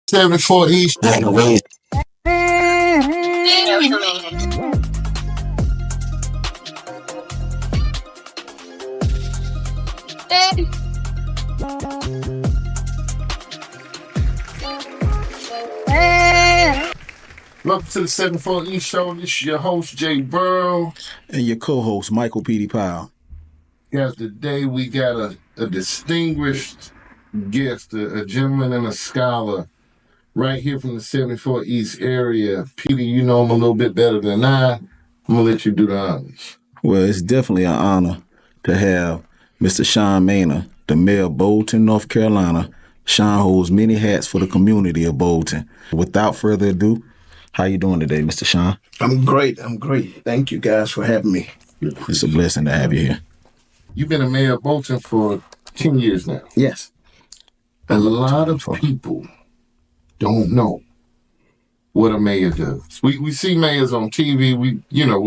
74 East. Welcome to the 74 East Show. This is your host, J-Boro. And your co-host, Michael Petey Powell. Guys, today we got a distinguished guest, a gentleman and a scholar right here from the 74 East area. Petey, you know him a little bit better than I. I'm going to let you do the honors. Well, it's definitely an honor to have Mr. Shawn Maynor, the Mayor of Bolton, North Carolina. Shawn holds many hats for the community of Bolton. Without further ado, how you doing today, Mr. Shawn? I'm great. Thank you guys for having me. It's a blessing to have you here. You've been a mayor of Bolton for 10 years now. Yes. A lot of people don't know what a mayor does. We see mayors on TV. We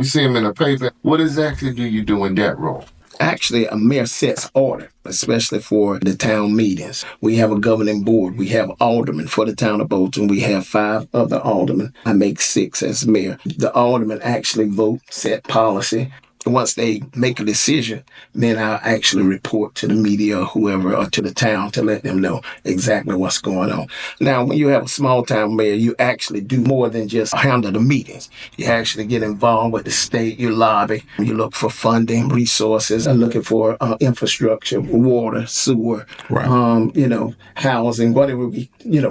see them in the paper. What exactly do you do in that role? Actually, a mayor sets order, especially for the town meetings. We have a governing board. We have aldermen for the town of Bolton. We have 5 other aldermen. I make 6 as mayor. The aldermen actually vote, set policy. Once they make a decision, then I'll actually report to the media or whoever or to the town to let them know exactly what's going on. Now, when you have a small town mayor, you actually do more than just handle the meetings. You actually get involved with the state, you lobby, you look for funding, resources, and looking for infrastructure, water, sewer, right. Housing, whatever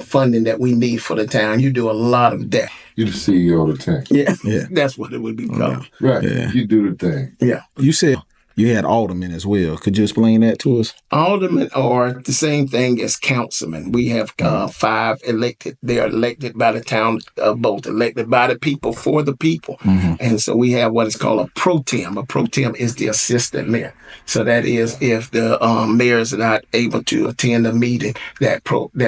funding that we need for the town. You do a lot of that. You're the CEO of the town. Yeah. That's what it would be called. Right. Yeah. You do the thing. Yeah. You said you had aldermen as well. Could you explain that to us? Aldermen are the same thing as councilmen. We have 5 elected. They are elected by the town of Bolton, elected by the people for the people. Mm-hmm. And so we have what is called a pro tem. A pro tem is the assistant mayor. So that is if the mayor is not able to attend a meeting, that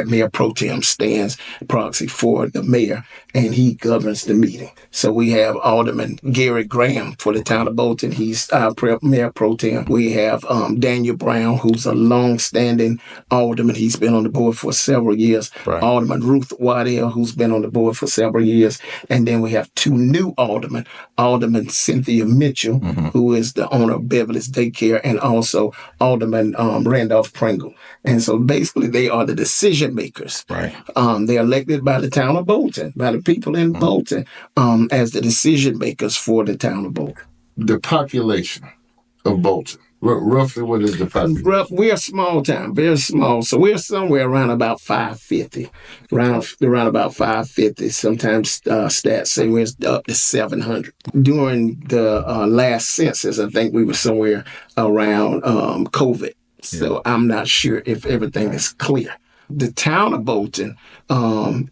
mayor pro tem stands proxy for the mayor, and he governs the meeting. So we have Alderman Gary Graham for the town of Bolton. He's our mayor pro tem. We have Daniel Brown, who's a long-standing alderman. He's been on the board for several years. Right. Alderman Ruth Waddell, who's been on the board for several years. And then we have 2 new aldermen. Alderman Cynthia Mitchell, who is the owner of Beverly's Daycare, and also Alderman Randolph Pringle. And so basically they are the decision makers. Right. They're elected by the town of Bolton, by the people in Bolton, as the decision makers for the town of Bolton. The population of Bolton. Roughly, what is the population? We're a small town, very small. So we're somewhere around about 550. Around about 550. Sometimes stats say we're up to 700. During the last census, I think we were somewhere around COVID. So I'm not sure if everything is clear. The town of Bolton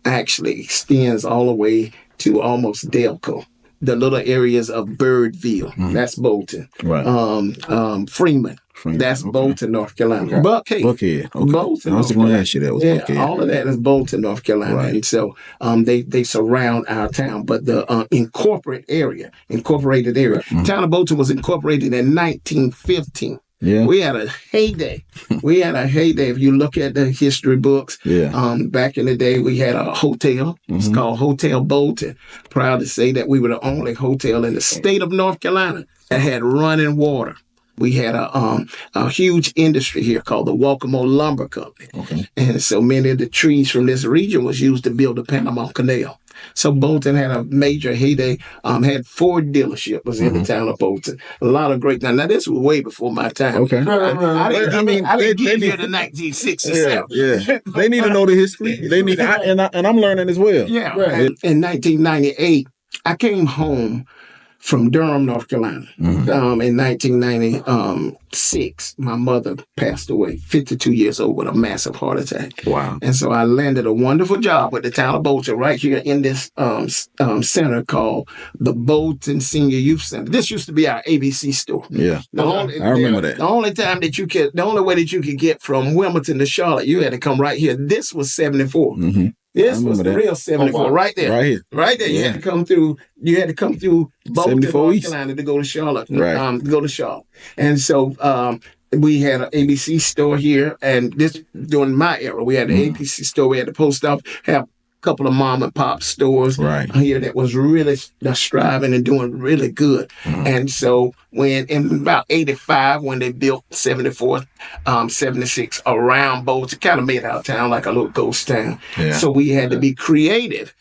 actually extends all the way to almost Delco. The little areas of Birdville, that's Bolton. Right. Freeman, that's Bolton, North Carolina. Buckhead. Okay. Bolton. I was going to ask you that. Was Buckhead. All of that is Bolton, North Carolina. Right. And so they surround our town. But the incorporated area, town of Bolton was incorporated in 1915. Yeah. We had a heyday. If you look at the history books, back in the day, we had a hotel. It's called Hotel Bolton. Proud to say that we were the only hotel in the state of North Carolina that had running water. We had a huge industry here called the Walkamo Lumber Company. Okay. And so many of the trees from this region was used to build the Panama Canal. So Bolton had a major heyday, had Ford dealership was in the town of Bolton. A lot of great, now this was way before my time. Okay. I didn't get here to 1967. Yeah. They need to know the history. They need, and I'm learning as well. Yeah. Right. In 1998, I came home from Durham, North Carolina. In 1996, my mother passed away, 52 years old, with a massive heart attack. Wow. And so I landed a wonderful job with the town of Bolton right here in this center called the Bolton Senior Youth Center. This used to be our ABC store. Yeah. I remember that. The only way that you could get from Wilmington to Charlotte, you had to come right here. This was 74. This was the real 74 right there. Right there. You had to come through Bolton, North Carolina to go to Charlotte. And so we had an ABC store here, and this during my era, we had an ABC store, we had the post office, have couple of mom and pop stores here that was really striving and doing really good. And so when in about 85, when they built 74th, 76 around Bolton, kind of made our town like a little ghost town. Yeah. So we had to be creative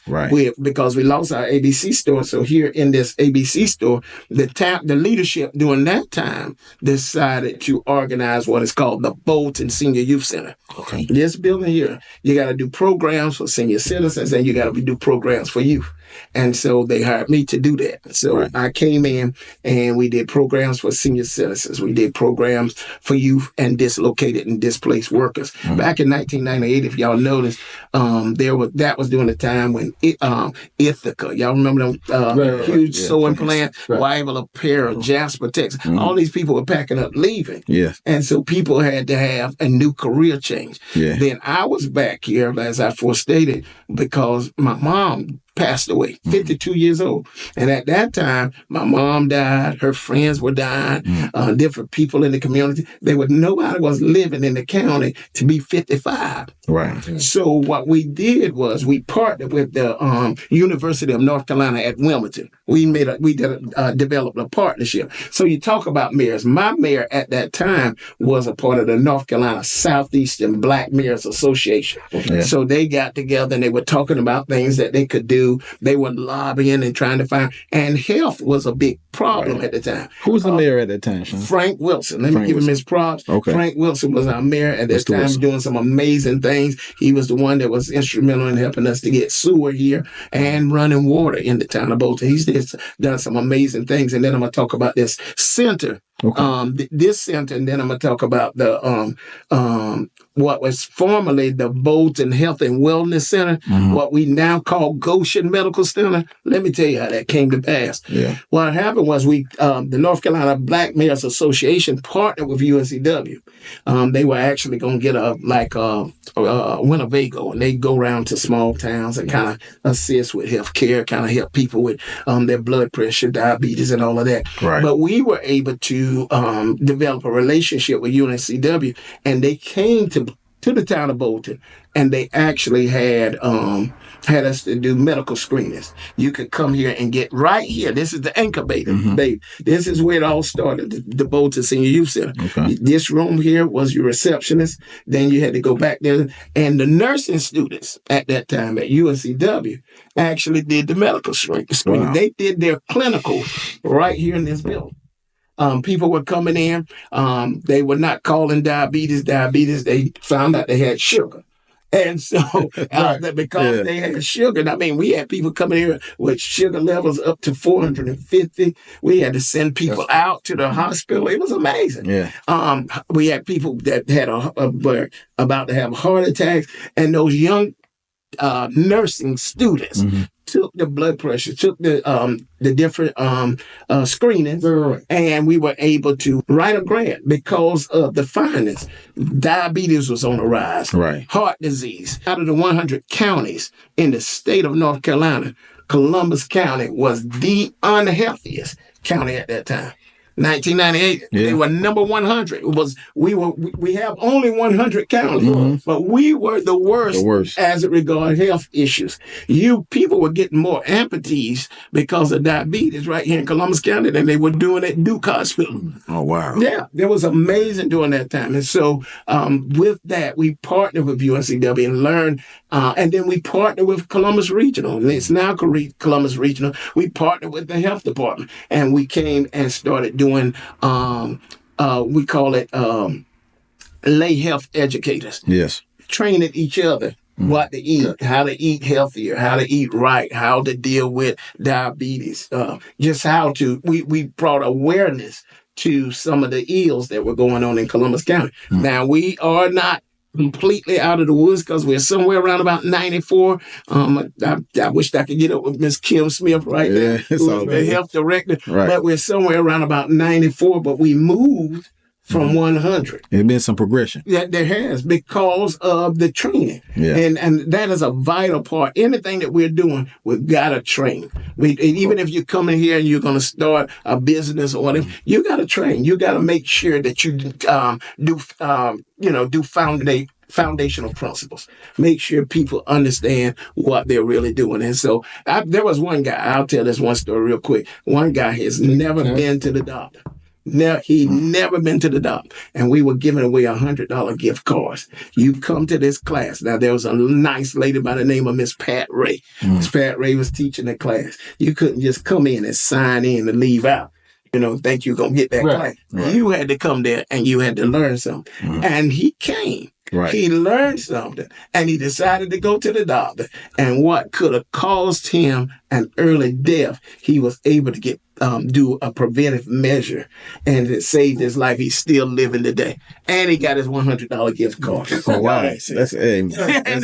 because we lost our ABC store. So here in this ABC store, the leadership during that time decided to organize what is called the Bolton Senior Youth Center. Okay. This building here, you got to do programs for senior citizens and you got to do programs for youth. And so they hired me to do that. So I came in and we did programs for senior citizens. We did programs for youth and dislocated and displaced workers. Back in 1998, if y'all noticed, that was during the time when Ithaca, y'all remember them huge sewing plant, Wyville Apparel, Jasper, Texas. All these people were packing up, leaving. Yes. And so people had to have a new career change. Yeah. Then I was back here, as I forestated, because my mom passed away, 52 years old. And at that time, my mom died, her friends were dying, different people in the community. Nobody was living in the county to be 55. Right. So what we did was we partnered with the University of North Carolina at Wilmington. We developed a partnership. So you talk about mayors. My mayor at that time was a part of the North Carolina Southeastern Black Mayors Association. Okay. So they got together and they were talking about things that they could do. They were lobbying and trying to find, and health was a big problem at the time. Who was the mayor at that time, Sean? Frank Wilson. Let me give him his props. Okay. Frank Wilson was our mayor at that time, doing some amazing things. He was the one that was instrumental in helping us to get sewer here and running water in the town of Bolton. He's done some amazing things. And then I'm going to talk about this center. Okay. This center, and then I'm going to talk about the what was formerly the Bolton Health and Wellness Center, what we now call Goshen Medical Center. Let me tell you how that came to pass. Yeah. What happened was the North Carolina Black Mayors Association partnered with UNCW. They were actually going to get a Winnebago, and they go around to small towns and kind of assist with health care, kind of help people with their blood pressure, diabetes, and all of that. Right. But we were able to develop a relationship with UNCW, and they came to the town of Bolton, and they actually had us to do medical screenings. You could come here and get right here. This is the incubator, baby. This is where it all started, the Bolton Senior Youth Center. Okay. This room here was your receptionist. Then you had to go back there. And the nursing students at that time at UNCW actually did the medical screening. Wow. They did their clinical right here in this building. People were coming in. They were not calling diabetes. They found out they had sugar. And so because they had sugar, I mean, we had people coming here with sugar levels up to 450. We had to send people out to the hospital. It was amazing. Yeah. We had people that had were about to have heart attacks, and those young nursing students took the blood pressure, took the different screenings, and we were able to write a grant because of the findings. Diabetes was on the rise, heart disease. Out of the 100 counties in the state of North Carolina, Columbus County was the unhealthiest county at that time. 1998, they were number 100. We have only 100 counties, but we were the worst as it regards health issues. People were getting more amputees because of diabetes right here in Columbus County than they were doing at Duke Hospital. Oh, wow. Yeah, it was amazing during that time. And so with that, we partnered with UNCW and learned, and then we partnered with Columbus Regional. And it's now Columbus Regional. We partnered with the health department, and we came and started doing we call it lay health educators. Yes. Training each other what to eat, how to eat healthier, how to eat right, how to deal with diabetes, just how to, we brought awareness to some of the ills that were going on in Columbus County. Now, we are not completely out of the woods because we're somewhere around about 94. I wish I could get up with Miss Kim Smith right there, who's the health director, but we're somewhere around about 94, but we moved from 100. There's been some progression. Yeah, there has, because of the training. Yeah. And that is a vital part. Anything that we're doing, we've got to train. Even if you come in here and you're going to start a business or whatever, you got to train. You got to make sure that you do foundational principles. Make sure people understand what they're really doing. And so there was one guy, I'll tell this one story real quick. One guy has never been to the doctor. He never been to the doctor, and we were giving away $100 gift cards. You come to this class. Now, there was a nice lady by the name of Miss Pat Ray. Miss Pat Ray was teaching the class. You couldn't just come in and sign in and leave out. Think you're going to get that class. Right. You had to come there and you had to learn something. And he came. Right. He learned something and he decided to go to the doctor. And what could have caused him an early death, he was able to get do a preventive measure, and it saved his life. He's still living today, and he got his $100 gift card. Oh wow, that's something. And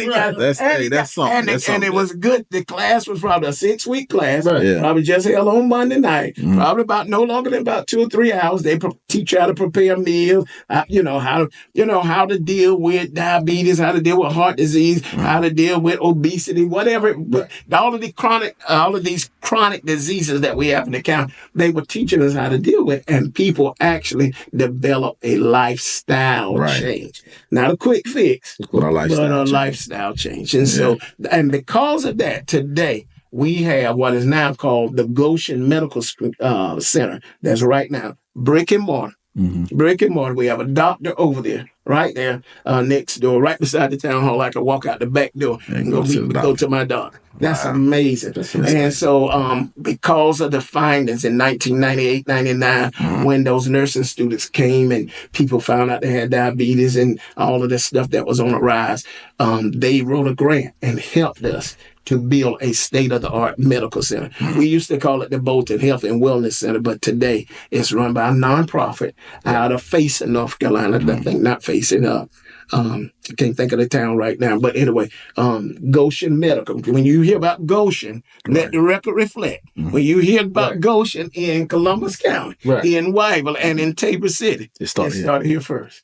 it was good. The class was probably a 6-week class. Right. Yeah. Probably just held on Monday night. Probably about no longer than about 2 or 3 hours. They teach you how to prepare meals. How to deal with diabetes, how to deal with heart disease, how to deal with obesity, whatever. But all of these chronic diseases that we have in the county, they were teaching us how to deal with, and people actually develop a lifestyle change. Not a quick fix, but a lifestyle change. And so, and because of that, today, we have what is now called the Goshen Medical Center. That's right now, brick and mortar. Brick and mortar. We have a doctor over there, right there, next door, right beside the town hall. I can walk out the back door and go to my doctor. That's amazing. And so because of the findings in 1998, 99, when those nursing students came and people found out they had diabetes and all of this stuff that was on the rise, they wrote a grant and helped us to build a state-of-the-art medical center. We used to call it the Bolton Health and Wellness Center, but today it's run by a nonprofit out of Facing, North Carolina. I think not Facing, I can't think of the town right now, but anyway, Goshen Medical. When you hear about Goshen, let the record reflect. When you hear about Goshen in Columbus County, in Wyville, and in Tabor City, it started here first.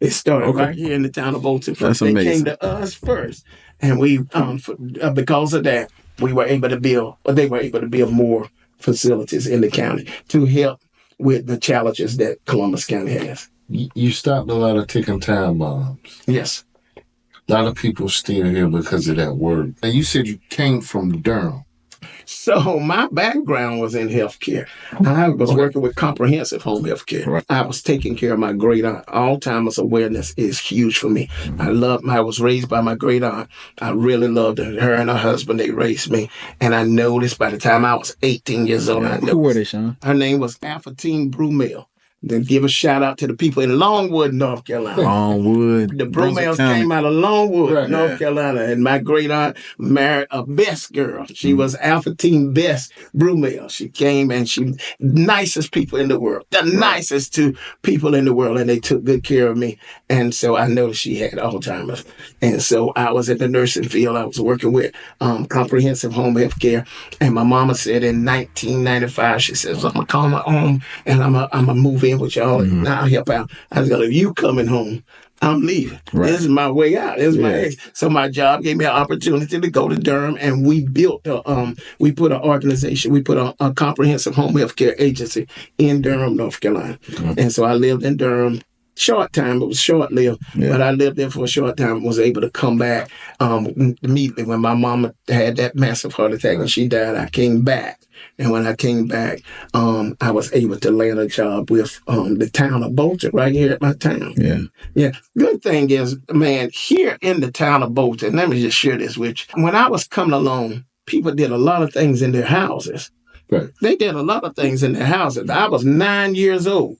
It started right here in the town of Bolton first. They came to us first. And we, because of that, they were able to build more facilities in the county to help with the challenges that Columbus County has. You stopped a lot of ticking time bombs. Yes. A lot of people still here because of that word. And you said you came from Durham. So my background was in healthcare. I was working with comprehensive home healthcare. Right. I was taking care of my great aunt. Alzheimer's awareness is huge for me. I was raised by my great aunt. I really loved her. Her and her husband, they raised me. And I noticed by the time I was 18 years old, Who were they, Shawn? Her name was Alfatine Brumel. Then give a shout out to the people in Longwood, North Carolina. Longwood. The Brumels came out of Longwood, North Carolina. And my great aunt married a Best girl. She was Alfatine Best Brumel. She came and she nicest people in the world. The nicest two people in the world. And they took good care of me. And so I noticed she had Alzheimer's. And so I was in the nursing field. I was working with comprehensive home health care. And my mama said in 1995, she says, I'm going to call my home and I'm going to move in with y'all, and I'll help out. I was like, if you coming home, I'm leaving. Right. This is my way out. This is my exit. So my job gave me an opportunity to go to Durham, and we built we put an organization, we put a comprehensive home health care agency in Durham, North Carolina. And so I lived in Durham. Short time, it was short-lived, but I lived there for a short time, was able to come back immediately when my mama had that massive heart attack and she died. I came back. And when I came back, I was able to land a job with the town of Bolton right here at my town. Yeah. Good thing is, man, here in the town of Bolton, let me just share this with you. When I was coming along, people did a lot of things in their houses. Right. They did a lot of things in their houses. I was 9 years old.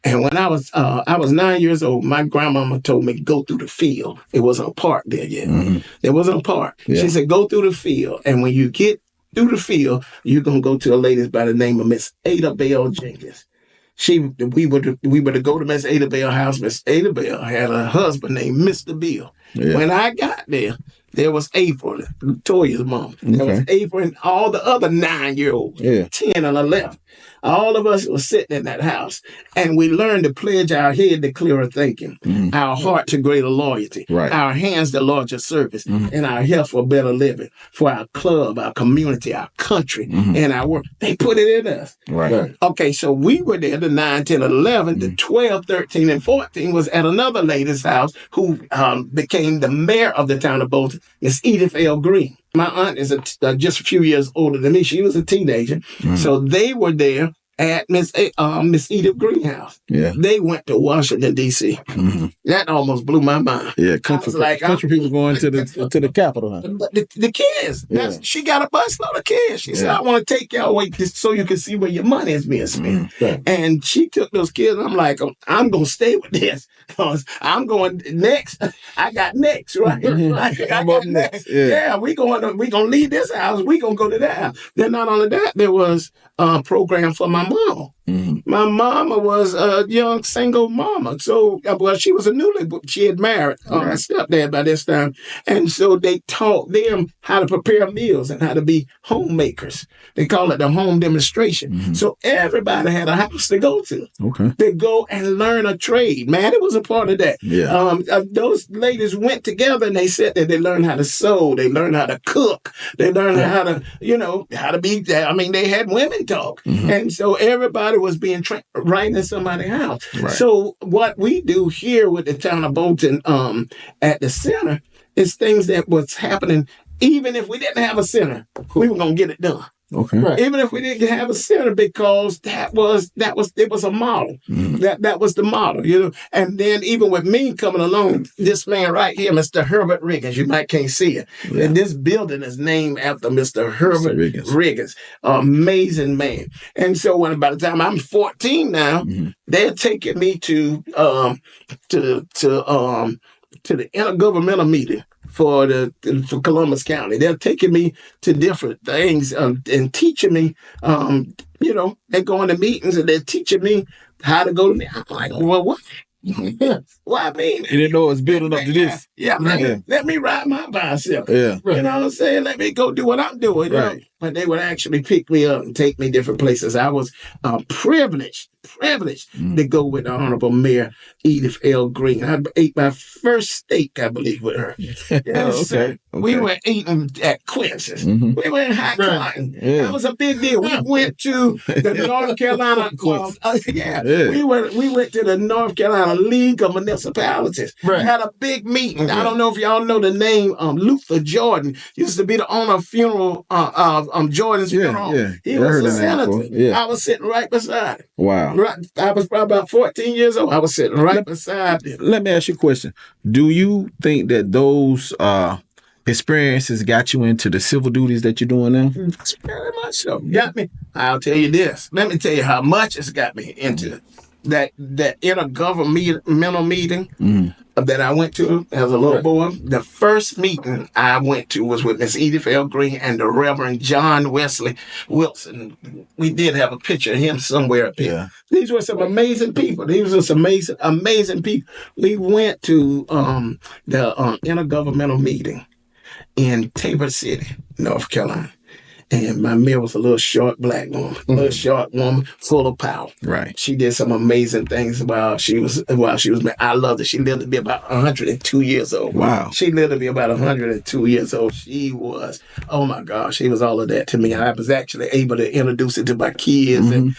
And when I was 9 years old, my grandmama told me, go through the field. It wasn't a park there yet. There wasn't a park. Yeah. She said, go through the field. And when you get through the field, you're going to go to a lady by the name of Miss Ada Bell Jenkins. We were to go to Miss Ada Bell's house. Miss Ada Bell had a husband named Mr. Bill. Yeah. When I got there was April, Toya's mom. There was April and all the other 9-year-olds, 10 and 11. All of us were sitting in that house, and we learned to pledge our head to clearer thinking, our heart to greater loyalty, our hands to larger service, and our health for better living, for our club, our community, our country, and our work. They put it in us. Right. Okay, so we were there, the 9, 10, 11, the 12, 13, and 14 was at another lady's house who became the mayor of the town of Bolton, Miss Edith L. Green. My aunt is just a few years older than me. She was a teenager. So they were there at Miss Edith Greenhouse. Yeah. They went to Washington, D.C. That almost blew my mind. Yeah, country people going to the Capitol. Huh? But the kids, she got a busload of kids. She said, I want to take y'all away so you can see where your money is being spent. And she took those kids. I'm like, I'm going to stay with this because I'm going next. I got next, right? I got next. Yeah, we're going to leave this house. We're going to go to that house. Then not only that, there was a program for my mama. My mama was a young single mama. So, she was she had married my stepdad by this time. And so they taught them how to prepare meals and how to be homemakers. They call it the home demonstration. So everybody had a house to go to. To go and learn a trade. Man, it was a part of that. Those ladies went together and they said that they learned how to sew. They learned how to cook. They learned how to, how to be, they had women talk. And so everybody was being trained right in somebody's house. So what we do here with the town of Bolton at the center is things that was happening even if we didn't have a center. We were going to get it done. Even if we didn't have a center, because it was a model. That was the model, And then even with me coming along, this man right here, Mr. Herbert Riggins, you might can't see it. And this building is named after Mr. Herbert Riggins. Amazing man. And so by the time I'm 14 now, they're taking me to the Intergovernmental Meeting for Columbus County. They're taking me to different things and teaching me, they're going to meetings and they're teaching me how to go to meetings. I'm like, well, what? Well, I mean, you didn't know it was building up to this. Let me ride my bicycle. You know what I'm saying? Let me go do what I'm doing. But they would actually pick me up and take me different places. I was privileged to go with the Honorable Mayor Edith L. Green. I ate my first steak, I believe, with her. We were eating at Quincy's. We were in High Cotton. That was a big deal. We went to the North Carolina. We went to the North Carolina League of Municipalities. Had a big meeting. I don't know if y'all know the name Luther Jordan. Used to be the owner of funeral of Jordan's funeral. He was a senator. I was sitting right beside him. Wow. I was probably about 14 years old. I was sitting right beside him. Let me ask you a question. Do you think that those experiences got you into the civil duties that you're doing now? Very much so. Got me. I'll tell you this. Let me tell you how much it's got me into that intergovernmental meeting that I went to as a little boy. The first meeting I went to was with Miss Edith L. Green and the Reverend John Wesley Wilson. We did have a picture of him somewhere up here. These were some amazing people. These were some amazing people. We went to the Intergovernmental Meeting in Tabor City, North Carolina. And my mayor was a little short black woman, full of power. She did some amazing things while she was mayor. I loved her. She lived to be about 102 years old. Wow. She lived to be about 102 years old. She was, oh my gosh, she was all of that to me. I was actually able to introduce it to my kids. And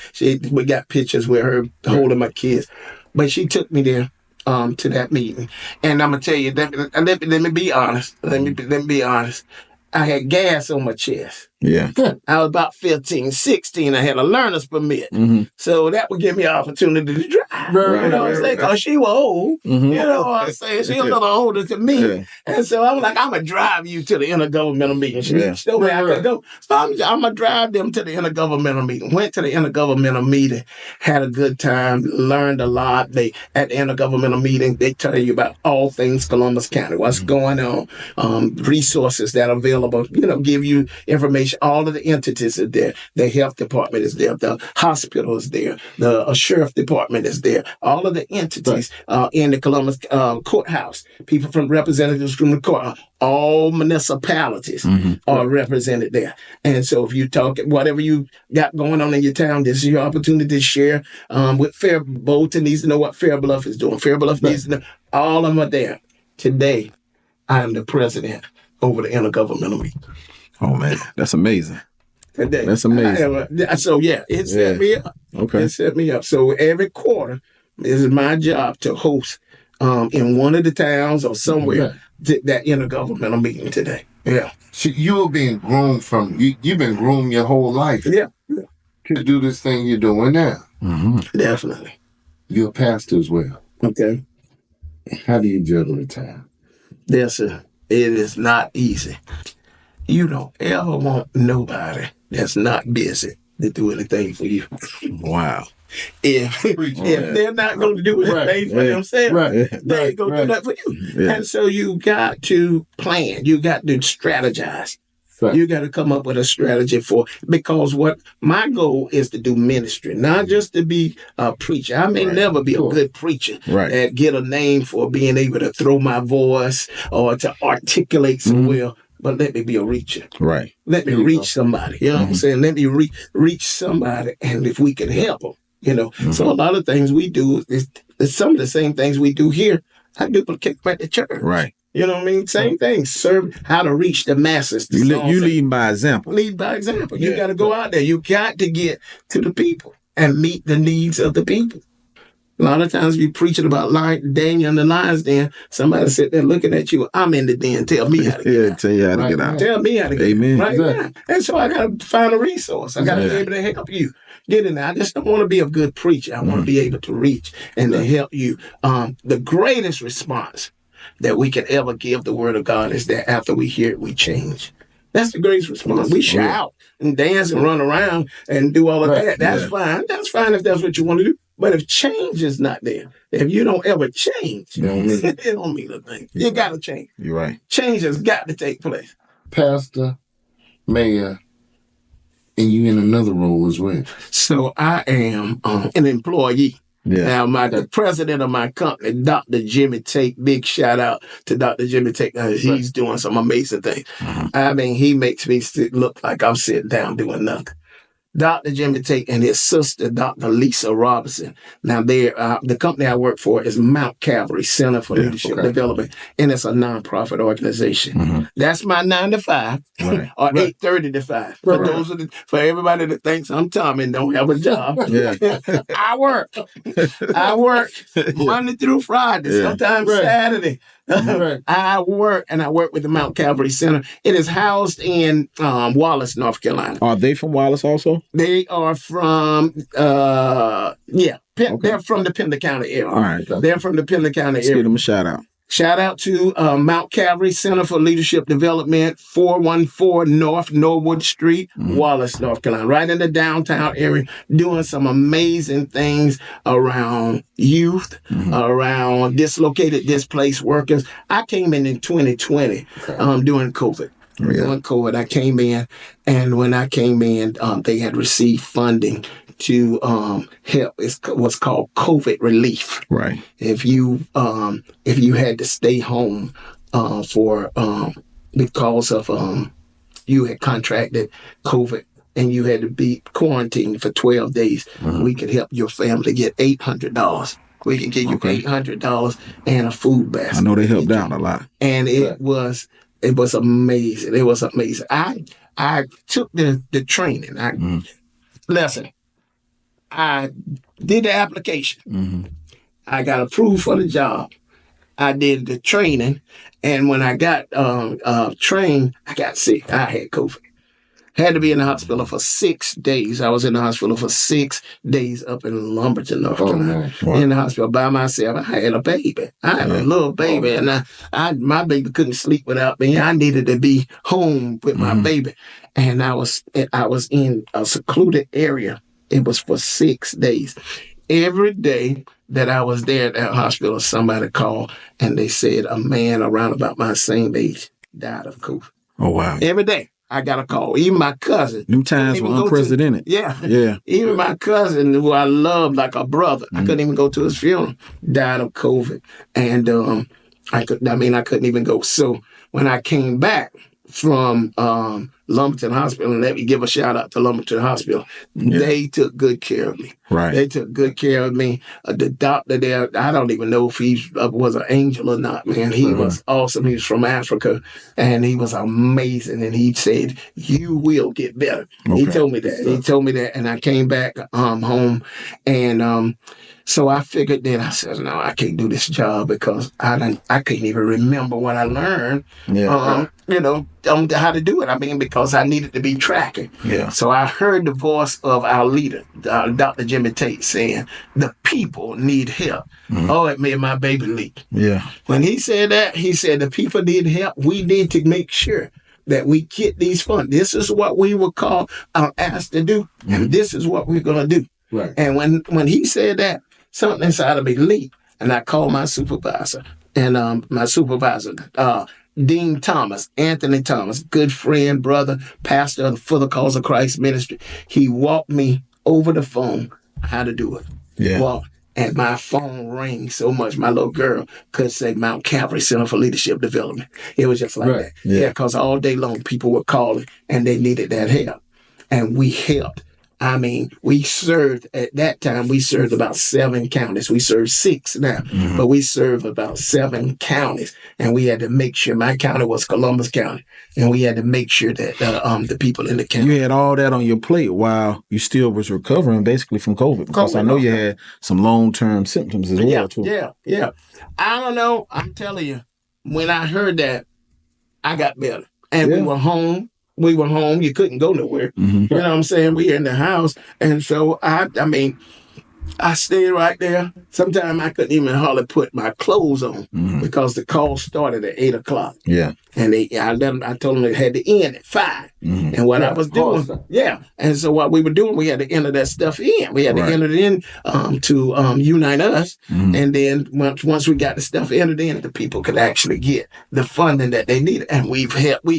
we got pictures with her holding my kids. But she took me there to that meeting. And I'm going to tell you, let me be honest. Let me be honest. I had gas on my chest. I was about 15, 16. I had a learner's permit. So that would give me an opportunity to drive. You know what I'm saying? Because she was old. You know what I'm saying? She was a little older than me. And so I'm like, I'm going to drive you to the Intergovernmental Meeting. She told me I could go. So I'm going to drive them to the Intergovernmental Meeting. Went to the Intergovernmental Meeting. Had a good time. Learned a lot. At the Intergovernmental Meeting, they tell you about all things Columbus County. What's going on. Resources that are available. Give you information education, all of the entities are there. The health department is there. The hospital is there. The sheriff department is there. All of the entities in the Columbus courthouse, people from representatives from the court, all municipalities are represented there. And so if you talk, whatever you got going on in your town, this is your opportunity to share with Bolton needs to know what Fair Bluff is doing. Fair Bluff needs to know. All of them are there. Today, I am the president over the Intergovernmental Meeting. Oh, man, that's amazing. Today. That's amazing. It set me up. Okay. It set me up. So every quarter, it is my job to host in one of the towns or somewhere that intergovernmental meeting today. Yeah. So you were being groomed you've been groomed your whole life. Yeah. To do this thing you're doing now. Definitely. You're a pastor as well. Okay. How do you juggle the time? It is not easy. You don't ever want nobody that's not busy to do anything for you. Wow. If they're not going to do anything for themselves, they ain't going to do that for you. Yeah. And so you got to plan. You got to strategize. Right. You got to come up with a strategy because what my goal is to do ministry, not just to be a preacher. I may never be a good preacher that get a name for being able to throw my voice or to articulate so well. But let me be a reacher. Right. Let me reach somebody. You know what I'm saying? Let me reach somebody. And if we can help them, So a lot of things we do is some of the same things we do here, I duplicate at the church. Right. You know what I mean? Same thing. Serve how to reach the masses. You lead by example. Lead by example. You got to go out there. You got to get to the people and meet the needs of the people. A lot of times you preaching about Daniel and the lion's den. Somebody sit there looking at you. I'm in the den. Tell me how to get out. Tell you how to get out. Tell me how to get Amen. out. Right now. And so I got to find a resource. I got to be able to help you get in there. I just don't want to be a good preacher. I want to be able to reach and to help you. The greatest response that we can ever give the word of God is that after we hear it, we change. That's the greatest response. We shout and dance and run around and do all of that. That's fine. That's fine if that's what you want to do. But if change is not there, if you don't ever change, it don't mean a thing. You got to change. You're right. Change has got to take place. Pastor, mayor, and you in another role as well. So I am an employee. Yeah. Now, the president of my company, Dr. Jimmy Tate, big shout out to Dr. Jimmy Tate. He's doing some amazing things. I mean, he makes me look like I'm sitting down doing nothing. Dr. Jimmy Tate and his sister, Dr. Lisa Robinson. Now, the company I work for is Mount Calvary Center for Leadership Development, and it's a nonprofit organization. That's my 9 to 5 or 8:30 to 5. For everybody that thinks I'm Tommy and don't have a job, I work. I work Monday through Friday, sometimes Saturday. I work with the Mount Calvary Center. It is housed in Wallace, North Carolina. Are they from Wallace also? They are from, they're from the Pender County area. All right. They're from the Pender County area. Give them a shout out. Shout out to Mount Calvary Center for Leadership Development, 414 North Norwood Street, Wallace, North Carolina, right in the downtown area, doing some amazing things around youth, around displaced workers. I came in 2020 during COVID. During COVID, I came in, and when I came in, they had received funding to help. It's what's called COVID relief. Right. If you had to stay home because of you had contracted COVID and you had to be quarantined for 12 days, we could help your family get $800. We can give you $800 and a food basket. I know they helped out a lot, and it was amazing. It was amazing. I took the training. Listen. I did the application. I got approved for the job. I did the training. And when I got trained, I got sick. I had COVID. Had to be in the hospital for 6 days. I was in the hospital for 6 days up in Lumberton, North Carolina. In the hospital by myself. I had a baby. I had a little baby. And my baby couldn't sleep without me. I needed to be home with my baby. And I was in a secluded area. It was for 6 days. Every day that I was there at that hospital, somebody called and they said a man around about my same age died of COVID. Oh, wow. Every day. I got a call. Even my cousin. Them times were unprecedented. Yeah. Even my cousin, who I loved like a brother, I couldn't even go to his funeral, died of COVID. And I couldn't even go. So when I came back from Lumberton Hospital, and let me give a shout out to Lumberton Hospital. Yeah. They took good care of me. Right. They took good care of me. The doctor there, I don't even know if he was an angel or not, man. He was awesome. He was from Africa, and he was amazing. And he said, "You will get better." Okay. He told me that. He told me that, and I came back home, and so I figured then, I said, no, I can't do this job because I can't even remember what I learned, how to do it. I mean, because I needed to be tracking. Yeah. So I heard the voice of our leader, Dr. Jimmy Tate, saying, the people need help. Oh, it made my baby leap. Yeah. When he said that, he said, the people need help. We need to make sure that we get these funds. This is what we were asked to do, and this is what we're going to do. Right. And when he said that, something inside of me leaped, and I called my supervisor. And my supervisor, Dean Thomas, Anthony Thomas, good friend, brother, pastor for the Cause of Christ ministry. He walked me over the phone how to do it. Yeah. And my phone rang so much, my little girl could say Mount Calvary Center for Leadership Development. It was just like that. Yeah, because all day long people were calling and they needed that help. And we helped. I mean, we served, at that time, we served about 7 counties. We serve 6 now, but we served about 7 counties. And we had to make sure, my county was Columbus County, and we had to make sure that the people in the county. You had all that on your plate while you still was recovering basically from COVID, because I know you had some long-term symptoms as well, too. Yeah. I don't know. I'm telling you, when I heard that, I got better. And we were home. You couldn't go nowhere. You know what I'm saying? We were in the house. And so, I stayed right there. Sometimes I couldn't even hardly put my clothes on because the call started at 8 o'clock. Yeah. And I told them it had to end at 5. And what I was doing, and so what we were doing, we had to enter that stuff in. We had to enter it in to unite us. And then once we got the stuff entered in, the people could actually get the funding that they needed. And we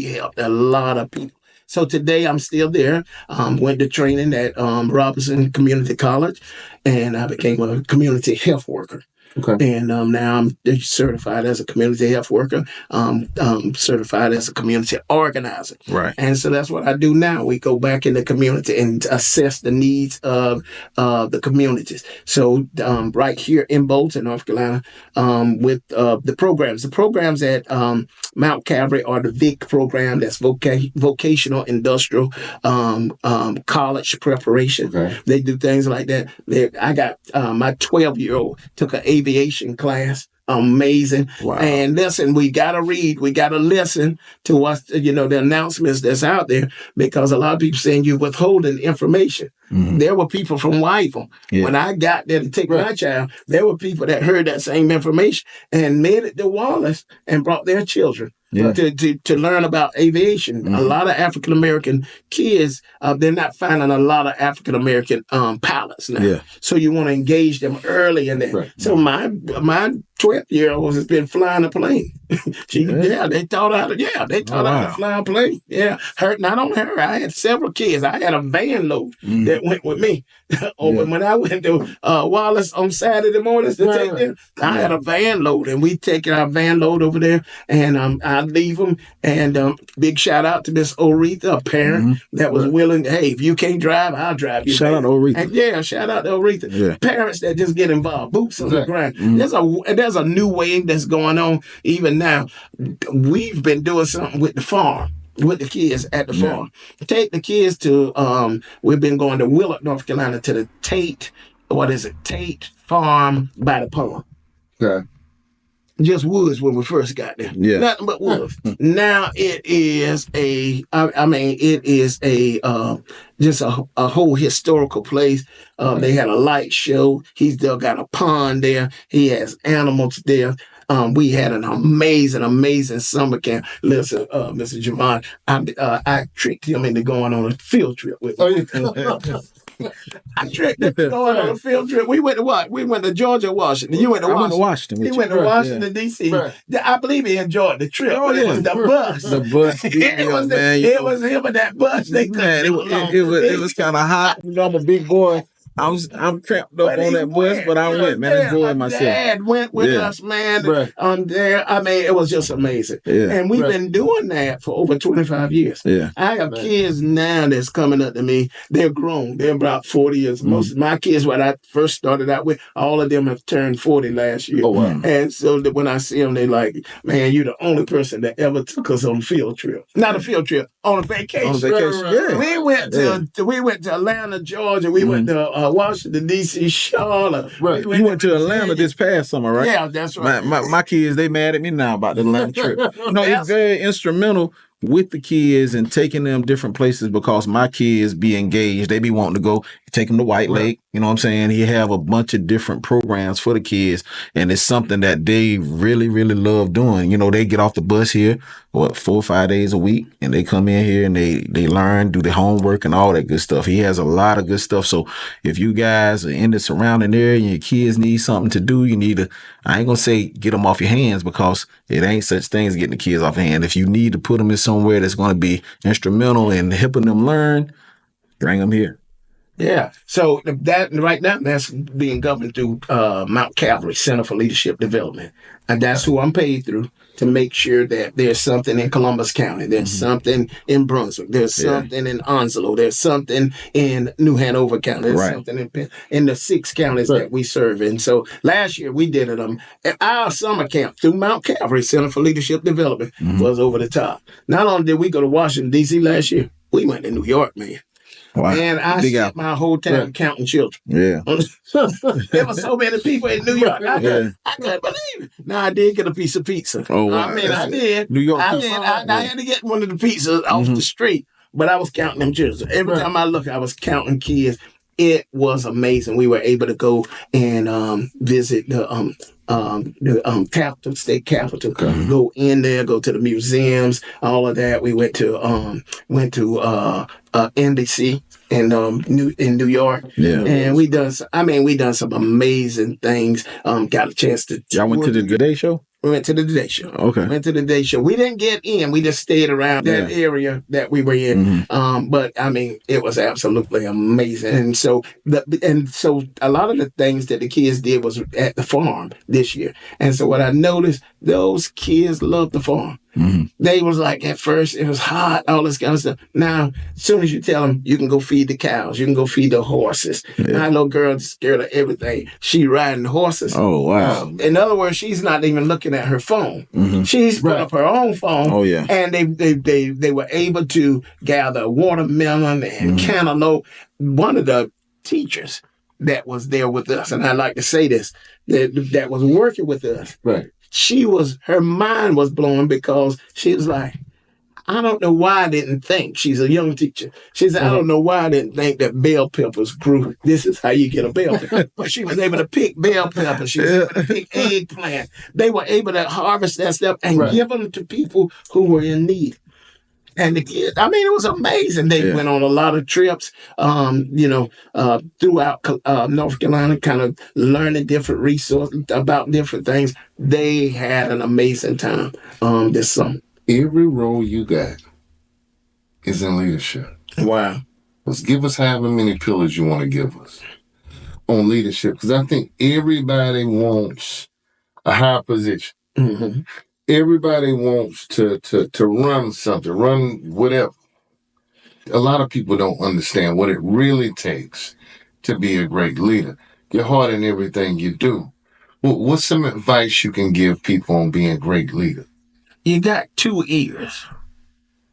helped a lot of people. So today I'm still there. Went to training at Robinson Community College, and I became a community health worker. Okay. And now I'm certified as a community health worker, certified as a community organizer. Right. And so that's what I do now. We go back in the community and assess the needs of the communities. So right here in Bolton, North Carolina, with the programs at Mount Calvary are the VIC program, that's vocational industrial college preparation. Okay. They do things like that. I got my 12-year-old took an aviation class. Amazing. Wow. And listen, we got to read, we got to listen to what, the announcements that's out there, because a lot of people saying you're withholding information. There were people from Wyville. Yeah. When I got there to take my child, there were people that heard that same information and made it to Wallace and brought their children. Yeah. To learn about aviation. A lot of African American kids, they're not finding a lot of African American pilots now. Yeah. So you want to engage them early in that. Right. So my 12-year-old has been flying a plane. They taught her how to fly a plane. Yeah. Not only her, I had several kids. I had a van load that went with me. When I went to Wallace on Saturday mornings to take them, I had a van load, and we taking our van load over there, and I leave them. And big shout out to Miss Oretha, a parent that was willing. Hey, if you can't drive, I'll drive you. Shout out to Oretha. And shout out to Oretha. Yeah. Parents that just get involved, boots on the ground. There's a new wave that's going on even now. We've been doing something with the farm, with the kids at the farm. Take the kids to, we've been going to Willard, North Carolina, to the Tate Farm by the pond. Okay. Just woods when we first got there. Yeah. Nothing but woods. Now it is just a whole historical place. They had a light show. He's still got a pond there. He has animals there. We had an amazing summer camp. Listen, Mr. Javon, I tricked him into going on a field trip with me. I tricked them going on a field trip. We went to what? We went to Georgia, Washington. You went to I Washington. went to Washington. He went to Washington, D.C. Right. I believe he enjoyed the trip. Oh, But it yeah. was the bus. The bus beat me it was up, man. it was him and that bus. They Man, couldn't get along. it was kind of hot. You know, I'm a big boy. I'm cramped up But on he that bus, went. but I went, man. Yeah, Enjoyed my myself. dad went with Yeah. us, man. Right. There. I mean, it was just amazing. Yeah. And we've Right. been doing that for over 25 years. Yeah. I have Right. kids now that's coming up to me. They're grown. They're about 40 years. Most of my kids, when I first started out with, all of them have turned 40 last year. Oh, wow. And so when I see them, they like, man, you're the only person that ever took us on a field trip. Not a field trip, on a vacation. On vacation. Right. Yeah. We went to Atlanta, Georgia. We went to Washington, D.C., Charlotte. Right. We You went to Atlanta this past summer, right? Yeah, that's right. My kids, they mad at me now about the Atlanta trip. You know, it's very instrumental with the kids and taking them different places because my kids be engaged. They be wanting to go take them to White Lake. You know what I'm saying? He have a bunch of different programs for the kids, and it's something that they really, really love doing. You know, they get off the bus here, 4 or 5 days a week, and they come in here and they learn, do the homework and all that good stuff. He has a lot of good stuff. So if you guys are in the surrounding area and your kids need something to do, you need to, I ain't gonna say get them off your hands because it ain't such thing as getting the kids off your hand. If you need to put them in somewhere that's going to be instrumental in helping them learn, bring them here. Yeah. So that right now, that's being governed through Mount Calvary Center for Leadership Development. And that's who I'm paid through to make sure that there's something in Columbus County. There's something in Brunswick. There's something in Onslow. There's something in New Hanover County. There's something in the 6 counties that we serve in. So last year we did it. Our summer camp through Mount Calvary Center for Leadership Development was over the top. Not only did we go to Washington, D.C. last year, we went to New York, man. Wow. And I spent my whole time counting children. Yeah. There were so many people in New York. I couldn't believe it. Now, I did get a piece of pizza. Oh, wow. I mean, I did. New York I pizza. did. I had to get one of the pizzas off the street, but I was counting them children. Every time I looked, I was counting kids. It was amazing. We were able to go and visit the capital, state capital. Go in there, go to the museums, all of that. We went to NBC in New York. Yeah. And we done some amazing things. Got a chance to. Y'all went to the Today Show? We went to the Today Show. Okay. Went to the Today Show. We didn't get in. We just stayed around that area that we were in. But I mean, it was absolutely amazing. And so a lot of the things that the kids did was at the farm this year. And so what I noticed, those kids loved the farm. They was like, at first it was hot, all this kind of stuff. Now, as soon as you tell them you can go feed the cows, you can go feed the horses. My little girl's scared of everything. She riding horses. Oh, wow. In other words, she's not even looking at her phone. She's put up her own phone. Oh, yeah. And they were able to gather watermelon and cantaloupe. One of the teachers that was there with us, and I like to say this, that was working with us. Right. Her mind was blown because she was like, I don't know why I didn't think. She's a young teacher. She said, I don't know why I didn't think that bell peppers grew. This is how you get a bell pepper. But she was able to pick bell peppers. She was able to pick eggplant. They were able to harvest that stuff and give them to people who were in need. And the kids, I mean, it was amazing. They went on a lot of trips, throughout North Carolina, kind of learning different resources about different things. They had an amazing time this summer. Every role you got is in leadership. Wow. Let's give us however many pillars you want to give us on leadership, because I think everybody wants a high position. Everybody wants to run something, run whatever. A lot of people don't understand what it really takes to be a great leader. Your heart in everything you do. What's some advice you can give people on being a great leader? You got 2 ears,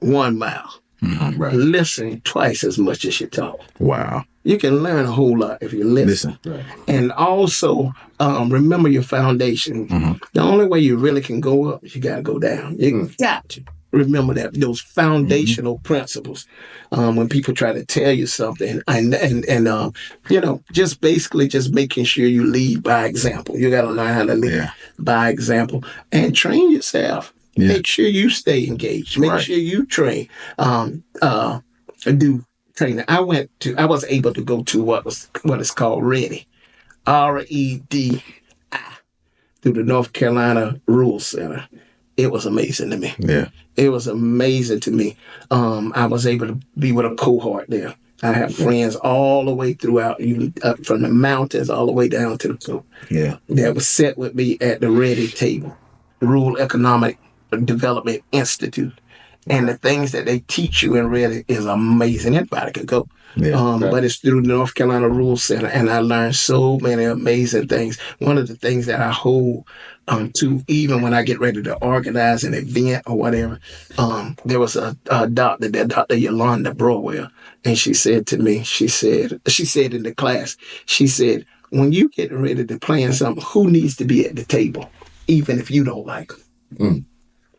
1 mouth. Right. Listen twice as much as you talk. Wow. You can learn a whole lot if you listen. Right. And also, remember your foundation. The only way you really can go up is you got to go down. You got to remember those foundational principles. When people try to tell you something, and just basically just making sure you lead by example. You got to learn how to lead by example and train yourself. Make sure you stay engaged. Make sure you train. Do training. I was able to go to what is called REDI, REDI, through the North Carolina Rural Center. It was amazing to me. Yeah. It was amazing to me. I was able to be with a cohort there. I have friends all the way throughout, from the mountains all the way down to the coast. Yeah. That was set with me at the REDI table, the Rural Economic Development Institute. And the things that they teach you in REDI is amazing. Anybody could go. Yeah. But it's through the North Carolina Rural Center, and I learned so many amazing things. One of the things that I hold to, even when I get ready to organize an event or whatever, there was a doctor, Dr. Yolanda Browell, and she said to me, she said in the class, she said, when you get ready to plan something, who needs to be at the table, even if you don't like them?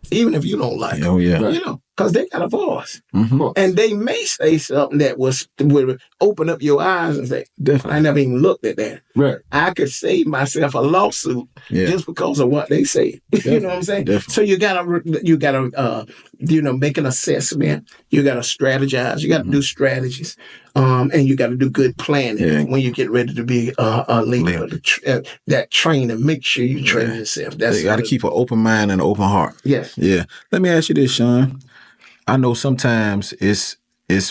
Even if you don't like them. Oh, yeah. You know, because they got a voice. Mm-hmm. And they may say something that would open up your eyes and say, Definitely. I never even looked at that. Right. I could save myself a lawsuit just because of what they say. You know what I'm saying? Definitely. So you gotta make an assessment. You gotta strategize. You gotta do strategies. And you gotta do good planning when you get ready to be a leader. That training, make sure you train yourself. You got to keep an open mind and an open heart. Yes. Yeah. Let me ask you this, Shawn. I know sometimes it's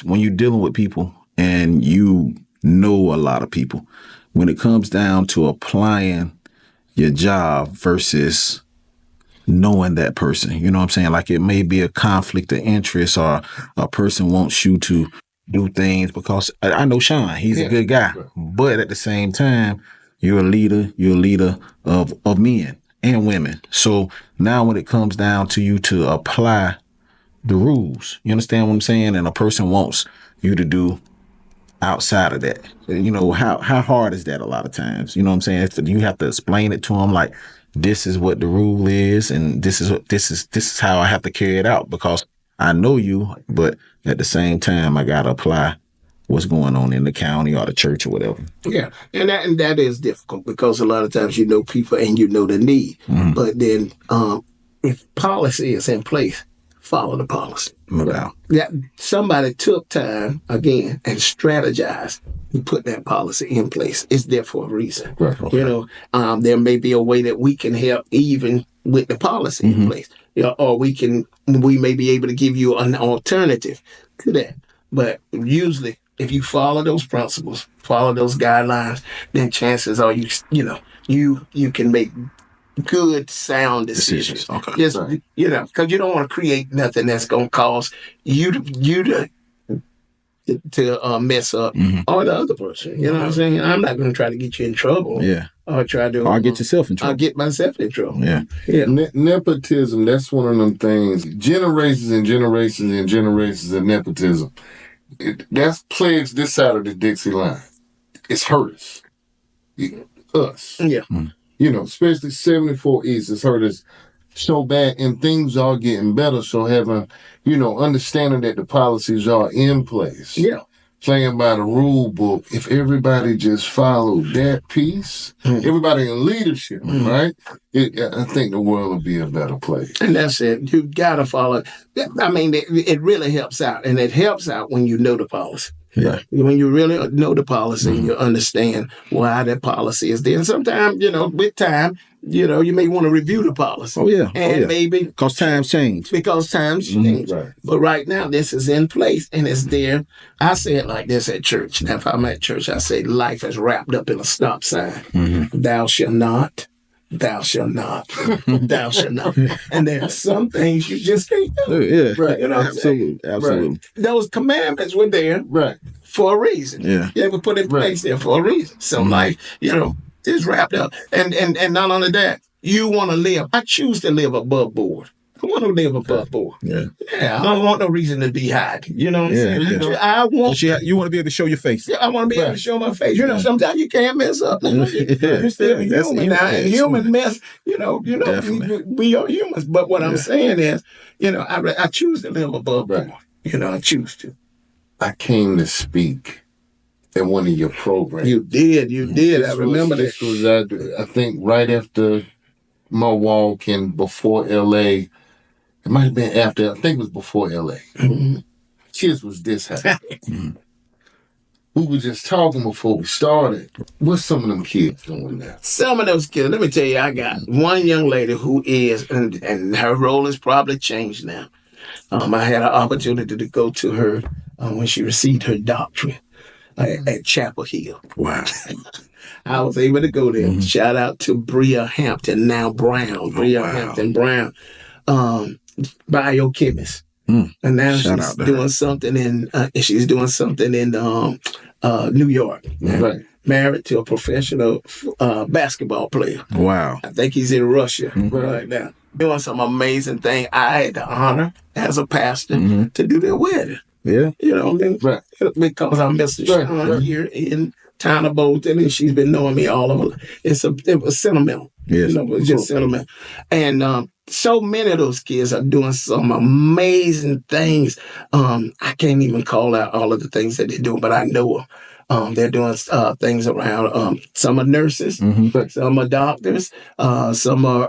when you're dealing with people and you know a lot of people, when it comes down to applying your job versus knowing that person, you know what I'm saying? Like it may be a conflict of interest or a person wants you to do things because I know Shawn, he's a good guy, but at the same time, you're a leader of men and women. So now when it comes down to you to apply the rules, you understand what I'm saying? And a person wants you to do outside of that. You know, how hard is that a lot of times? You know what I'm saying? You have to explain it to them like, this is what the rule is, and this is how I have to carry it out because I know you, but at the same time, I gotta apply what's going on in the county or the church or whatever. Yeah, and that is difficult because a lot of times you know people and you know the need, but then if policy is in place, follow the policy. Wow. That somebody took time again and strategized to put that policy in place. It's there for a reason. Right. Okay. You know, there may be a way that we can help even with the policy in place. You know, or we may be able to give you an alternative to that. But usually, if you follow those principles, follow those guidelines, then chances are you can make good, sound decisions. Okay. Yes, you know, because you don't want to create nothing that's going to cause you to mess up or the other person. You know what I'm saying? I'm not going to try to get you in trouble. Yeah. Or try to. Or get yourself in trouble. I'll get myself in trouble. Yeah. Yeah. Nepotism, that's one of them things. Generations and generations and generations of nepotism. That's plagues this side of the Dixie line. It's hurt us. Us. Yeah. You know, especially 74 East has hurt us so bad, and things are getting better. So having, understanding that the policies are in place. Yeah. Playing by the rule book. If everybody just followed that piece, everybody in leadership, right? I think the world will be a better place. And that's it. You got to follow. I mean, it really helps out. And it helps out when you know the policy. Yeah. When you really know the policy, you understand why that policy is there. And sometimes, with time, you may want to review the policy. Oh, yeah. And maybe. Because times change. Because times change. Right. But right now, this is in place and it's there. I say it like this at church. Now, if I'm at church, I say life is wrapped up in a stop sign. Thou shalt not. Thou shalt not. Thou shalt not. And there are some things you just can't do. Yeah. Right. You know what Absolutely. Absolutely. Right. Those commandments were there for a reason. Yeah. They were put in place there for a reason. So life, is wrapped up. And not only that, you want to live. I choose to live above board. I want to live above board. Yeah. Yeah, I don't want no reason to be hiding. You know what I'm saying? Yeah. I want. You want to be able to show your face. Yeah, I want to be able to show my face. Sometimes you can't mess up. You're still human now, and human mess. We are humans. But what I'm saying is, I choose to live above board. I choose to. I came to speak at one of your programs. You did. I remember that. This was, I think, right after my walk in before L.A. It might have been after. I think it was before L.A. Kids was this high. we were just talking before we started. What's some of them kids doing now? Some of those kids, let me tell you, I got one young lady who is, and her role has probably changed now. I had an opportunity to go to her when she received her doctorate at Chapel Hill. Wow. I was able to go there. Shout out to Bria Hampton, now Brown. Bria Hampton Brown, biochemist. And now she's doing something in New York. Right. Married to a professional basketball player. Wow. I think he's in Russia right now. Doing some amazing thing. I had the honor as a pastor to do their wedding. Yeah. You know what I mean? Right. Because I'm Mr. Shawn here in town of Bolton, and she's been knowing me all over. It was sentimental. Yes. You know, it was just sentimental. And so many of those kids are doing some amazing things. I can't even call out all of the things that they do, but I know they're doing things around. Some are nurses, some are doctors, some are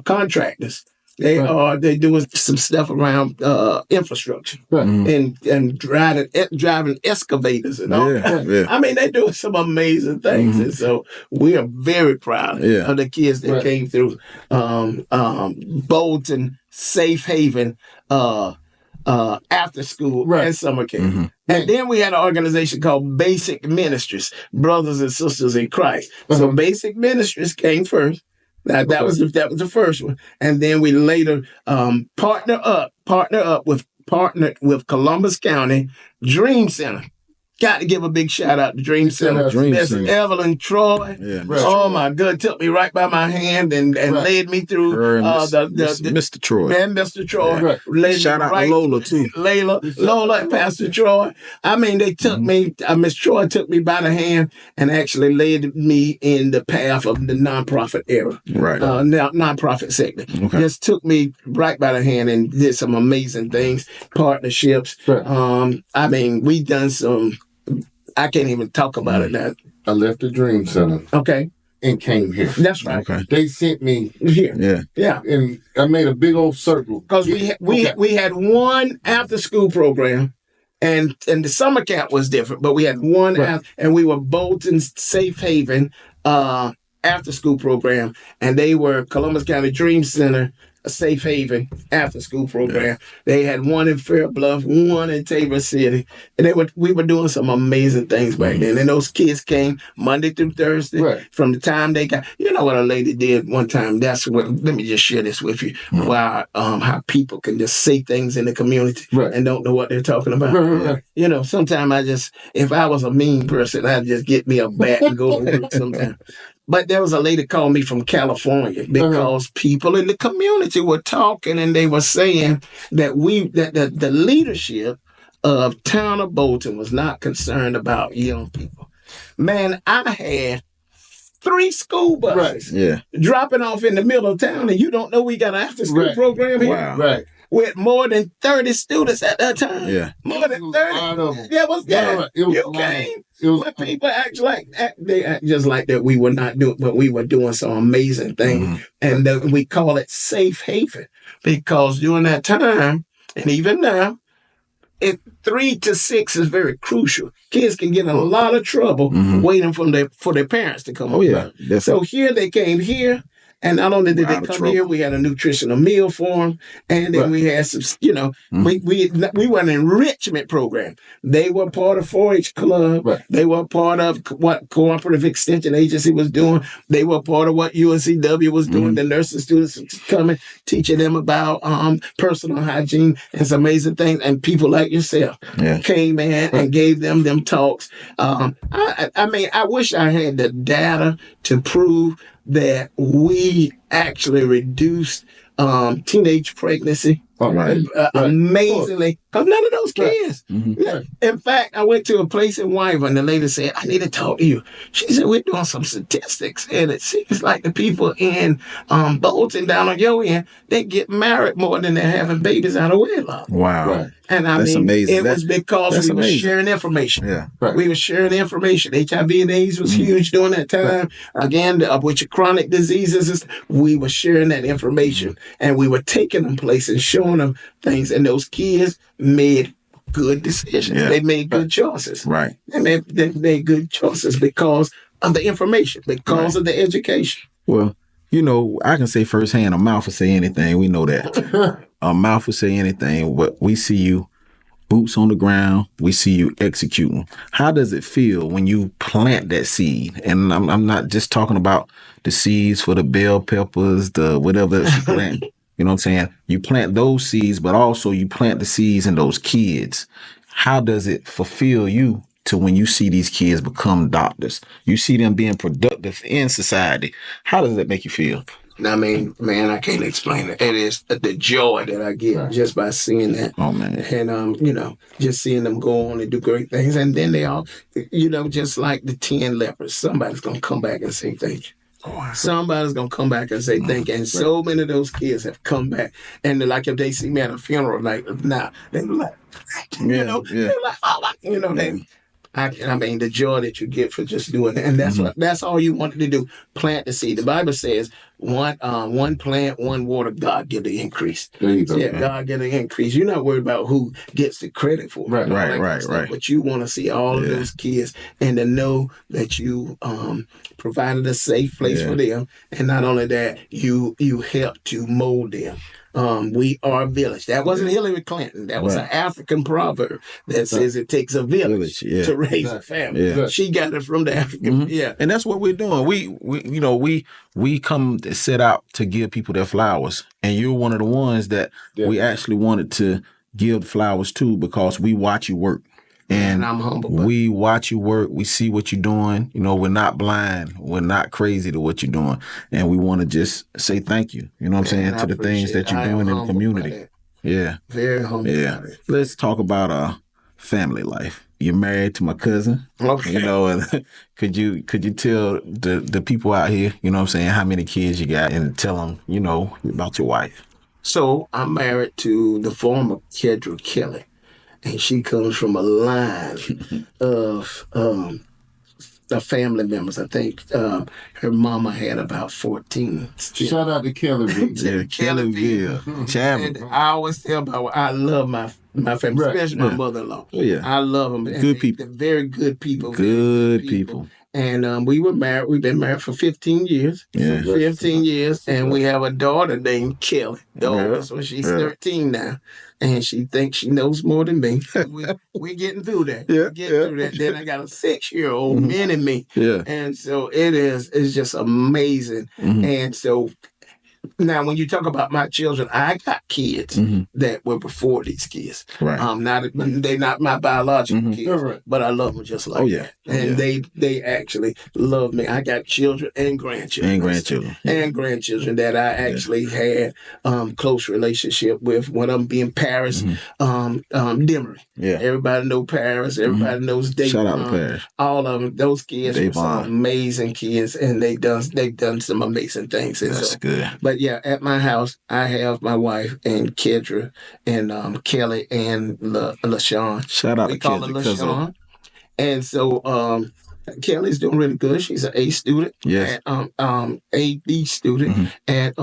contractors. They're doing some stuff around infrastructure and driving excavators and all. Yeah. I mean, they're doing some amazing things, and so we are very proud of the kids that came through Bolton Safe Haven after school and summer camp. And then we had an organization called Basic Ministries, Brothers and Sisters in Christ. So Basic Ministries came first. That was the first one, and then we later partnered with Columbus County Dream Center. Got to give a big shout out to Dream Center. Miss Evelyn Troy. Yeah, oh my God, took me right by my hand and led me through Mr. Troy. And Mr. Troy. Yeah. Shout out to Lola too. Lola and Pastor Troy. I mean, they took me, Miss Troy took me by the hand and actually led me in the path of the nonprofit era. Right. Nonprofit sector. Okay. Just took me right by the hand and did some amazing things, partnerships. Right. I mean, we done some, I can't even talk about it now. I left the Dream Center. Okay. And came here. That's right. Okay. They sent me here. Yeah. And I made a big old circle. Because we had one after school program, and the summer camp was different, but we had one and we were Bolton's Safe Haven after school program, and they were Columbus County Dream Center, a Safe Haven after school program. Yeah. They had one in Fair Bluff, one in Tabor City, and we were doing some amazing things back then. And those kids came Monday through Thursday. From the time they got, you know what a lady did one time? That's what. Let me just share this with you. How people can just say things in the community and don't know what they're talking about. You know, sometimes if I was a mean person, I'd just get me a bat and go to work sometimes. But there was a lady called me from California because people in the community were talking, and they were saying that the leadership of town of Bolton was not concerned about young people. Man, I had 3 school buses dropping off in the middle of town, and you don't know we got an after school program here. Wow. Right. With more than 30 students at that time. Yeah. More than 30. Yeah, what's that? You came. But people act just like that we were not doing, but we were doing some amazing things. And we call it Safe Haven because during that time, and even now, 3 to 6 is very crucial. Kids can get in a lot of trouble waiting for their parents to come. Oh, yeah. So here they came here. And not only did they come here, we had a nutritional meal for them, and then we had some, we were an enrichment program. They were part of 4-H Club. They were part of what Cooperative Extension Agency was doing. They were part of what UNCW was doing. The nursing students coming, teaching them about personal hygiene and some amazing things. And people like yourself came in and gave them talks. I wish I had the data to prove that we actually reduced teenage pregnancy amazingly, because none of those kids. In fact, I went to a place in Wyvern, and the lady said, I need to talk to you. She said, we're doing some statistics, and it seems like the people in Bolton down on your end, they get married more than they're having babies out of wedlock. Wow. And that's amazing. It was because we were sharing information. Yeah. We were sharing information. HIV and AIDS was huge during that time. Again, with your chronic diseases, we were sharing that information. And we were taking them places, showing them things. And those kids made good decisions. Yeah. They made good choices. Right. They made good choices because of the information, because of the education. Well, I can say firsthand, a mouth will say anything. We know that. A mouth will say anything, but we see you boots on the ground. We see you executing. How does it feel when you plant that seed? And I'm not just talking about the seeds for the bell peppers, the whatever else you plant. You know what I'm saying? You plant those seeds, but also you plant the seeds in those kids. How does it fulfill you to when you see these kids become doctors? You see them being productive in society. How does that make you feel? I mean, man, I can't explain it. It is the joy that I get just by seeing that. Oh, man. And, just seeing them go on and do great things. And then they all, just like the 10 lepers, somebody's going to come back and say thank you. Somebody's going to come back and say thank you. And so many of those kids have come back. And they're like, if they see me at a funeral, like, now, they're like, they're like, oh, I mean, the joy that you get for just doing it, and that's all you wanted to do. Plant the seed. The Bible says, one plant, one water. God get the increase. There you go. Yeah, God get the increase. You're not worried about who gets the credit for it. Right. But you want to see all of those kids and to know that you provided a safe place for them, and not only that, you helped to mold them. We are a village. That wasn't Hillary Clinton. That was an African proverb that says it takes a village to raise a family. Yeah. She got it from the African. Yeah. And that's what we're doing. We come to set out to give people their flowers. And you're one of the ones that we actually wanted to give flowers to because we watch you work. And I'm humble. We watch you work. We see what you're doing. We're not blind. We're not crazy to what you're doing. And we want to just say thank you. You know what I'm saying? To the things that you're doing in the community. Yeah. Very humble. Yeah. Let's talk about family life. You're married to my cousin. Okay. And could you tell the people out here, you know what I'm saying, how many kids you got and tell them, about your wife? So I'm married to the former Kedra Kelly. And she comes from a line of family members. I think her mama had about 14. Shout out to Kellyville. Kellyville. And I always tell about I love my family, especially my mother-in-law. Oh, yeah. I love them. Good people. They're very good people. Good people. And we were married. We've been married for 15 years. Yeah. 15 years. And we have a daughter named Kelly. The oldest one. She's 13 now. And she thinks she knows more than me. We're getting through that. Through that. Then I got a 6-year-old mini-me. Yeah. And so it's just amazing. And so now, when you talk about my children, I got kids that were before these kids. Right. They're not my biological kids, but I love them just like that. And they actually love me. I got children and grandchildren. And grandchildren that I actually had close relationship with. One of them being Paris Demery. Yeah. Everybody know Paris. Everybody knows Dave. Shout out to Paris. All of them. Those kids were some amazing kids, and they've done some amazing things. And that's good. But yeah, at my house, I have my wife and Kedra and Kelly and LaShawn. Shout out we to call her LaShawn. And so Kelly's doing really good. She's an A student. Yes. A-B student at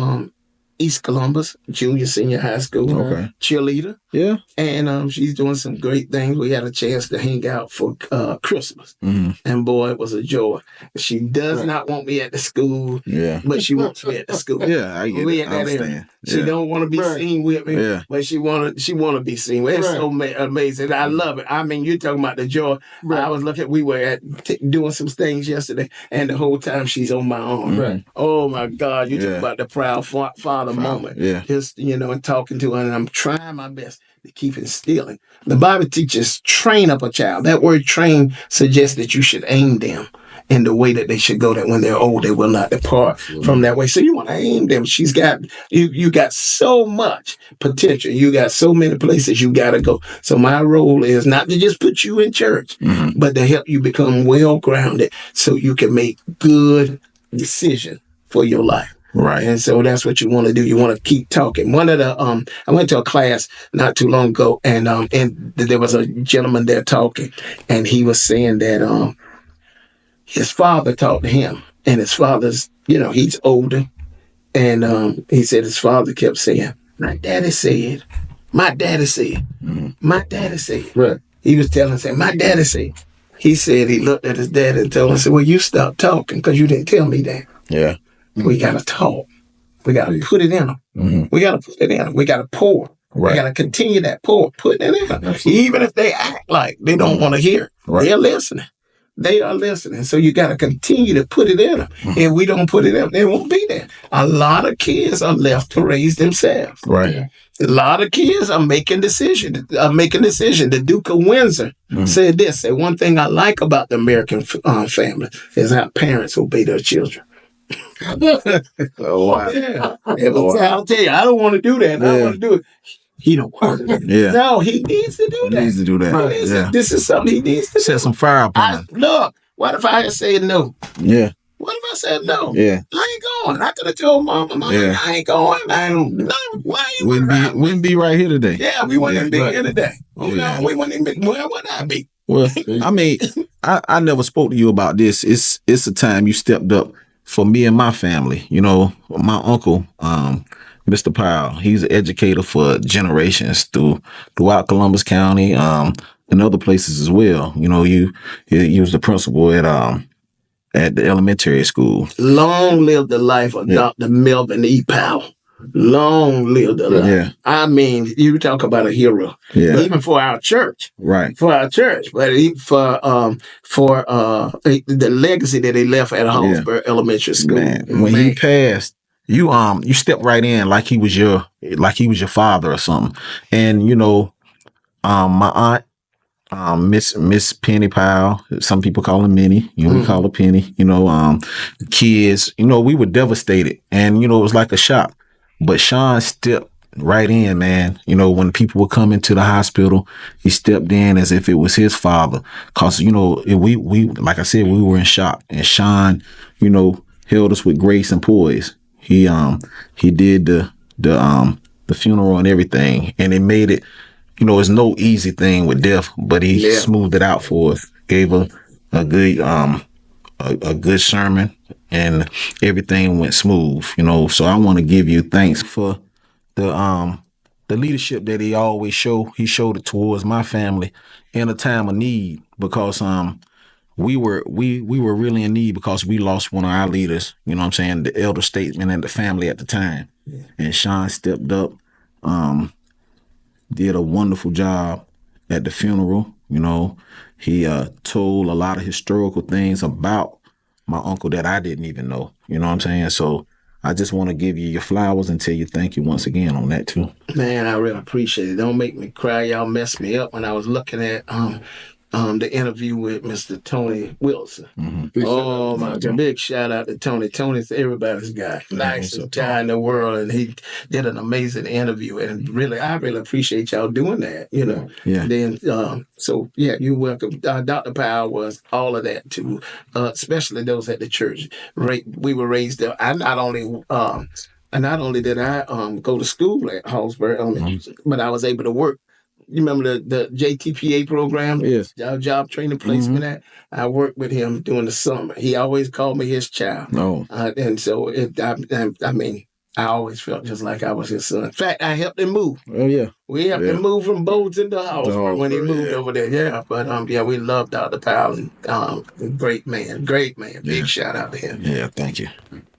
East Columbus Junior Senior High School. Okay. Cheerleader. Yeah. And she's doing some great things. We had a chance to hang out for Christmas. And boy, it was a joy. She does not want me at the school, but she wants me at the school. Yeah, I get it. I understand. She don't want to be seen with me, but she want to be seen with. It's so amazing. I love it. I mean, you're talking about the joy. I was we were doing some things yesterday, and the whole time she's on my arm. Oh my God, you talk about the proud father moment. Just, and talking to her, and I'm trying my best to keep instilling. The Bible teaches train up a child. That word train suggests that you should aim them in the way that they should go, that when they're old, they will not depart from that way. So you want to aim them. She's got, you got so much potential. You got so many places you got to go. So my role is not to just put you in church, but to help you become well-grounded so you can make good decisions for your life. Right. And so that's what you want to do. You want to keep talking. One of the, I went to a class not too long ago, and there was a gentleman there talking, and he was saying that his father talked to him, and his father's, he's older, and he said his father kept saying, "My daddy said, My daddy said. My daddy said. Right. He was telling us, my daddy said. He said he looked at his daddy and told him, said, well, you stop talking because you didn't tell me that. Yeah. We got to talk. We got to put it in them. We got to put it in them. We got to pour. Right. We got to continue that pour, putting it in them. Absolutely. Even if they act like they don't want to hear, they're listening. They are listening. So you got to continue to put it in them. If we don't put it in, they won't be there. A lot of kids are left to raise themselves. Right. Yeah. A lot of kids are making decisions. The Duke of Windsor said this. Said, one thing I like about the American family is how parents obey their children. Oh, wow. Yeah. I'll tell you, I don't want to do that. I don't want to do it. He don't want to do it. Yeah. No, he needs to do that. He needs to do that. Right. Yeah. This is something he needs to Set do. some fire up on him. Look, what if I had said no? Yeah. What if I said no? Yeah. I ain't going. I could have told Mama, Yeah. I ain't going. Why you Wouldn't be right here today. Yeah, we wouldn't be here today. Yeah. No, we wouldn't even be. Where would I be? Well, I mean, I never spoke to you about this. It's a time you stepped up for me and my family. You know, my uncle, Mr. Powell, he's an educator for generations throughout Columbus County, and other places as well. You know, he was the principal at the elementary school. Long live the life of Dr. Melvin E. Powell. Long live the life. Yeah. I mean, you talk about a hero. Yeah. Even for our church. Right. For our church. But for the legacy that he left at Hallsburg Elementary School. Man, when he passed, you stepped right in like he was your father or something. And you know, my aunt, Miss Penny Powell, some people call her Minnie, you know, we call her Penny, you know, kids, you know, we were devastated, and you know, it was like a shock. But Shawn stepped right in, man. You know, when people were coming to the hospital, he stepped in as if it was his father. Cause, you know, we like I said, we were in shock. And Shawn, you know, held us with grace and poise. He did the funeral and everything. And it made it, you know, it's no easy thing with death, but he smoothed it out for us. Gave a good sermon, and everything went smooth, you know. So I want to give you thanks for the leadership that he always showed. He showed it towards my family in a time of need, because we were really in need, because we lost one of our leaders, you know what I'm saying, the elder statesman in the family at the time. Yeah. And Shawn stepped up, did a wonderful job at the funeral. You know, he told a lot of historical things about my uncle that I didn't even know. You know what I'm saying? So I just want to give you your flowers and tell you thank you once again on that too. Man, I really appreciate it. Don't make me cry. Y'all messed me up when I was looking at the interview with Mr. Tony Wilson. Oh my God! Big shout out to Tony. Tony's everybody's guy, nicest guy in the world, and he did an amazing interview. And really, I really appreciate y'all doing that. You know. Yeah. Then, so yeah, you're welcome. Dr. Powell was all of that too, especially those at the church. We were raised there. Not only did I go to school at Hallsburg Elementary, but I was able to work. You remember the JTPA program? Yes. Job training placement at? I worked with him during the summer. He always called me his child. Oh. And so, I mean, I always felt just like I was his son. In fact, I helped him move. Oh, yeah. We helped him move from Bolton to Hallsburg when he moved over there. Yeah, but we love Dr. Powell. Great man. Big shout out to him. Yeah, thank you.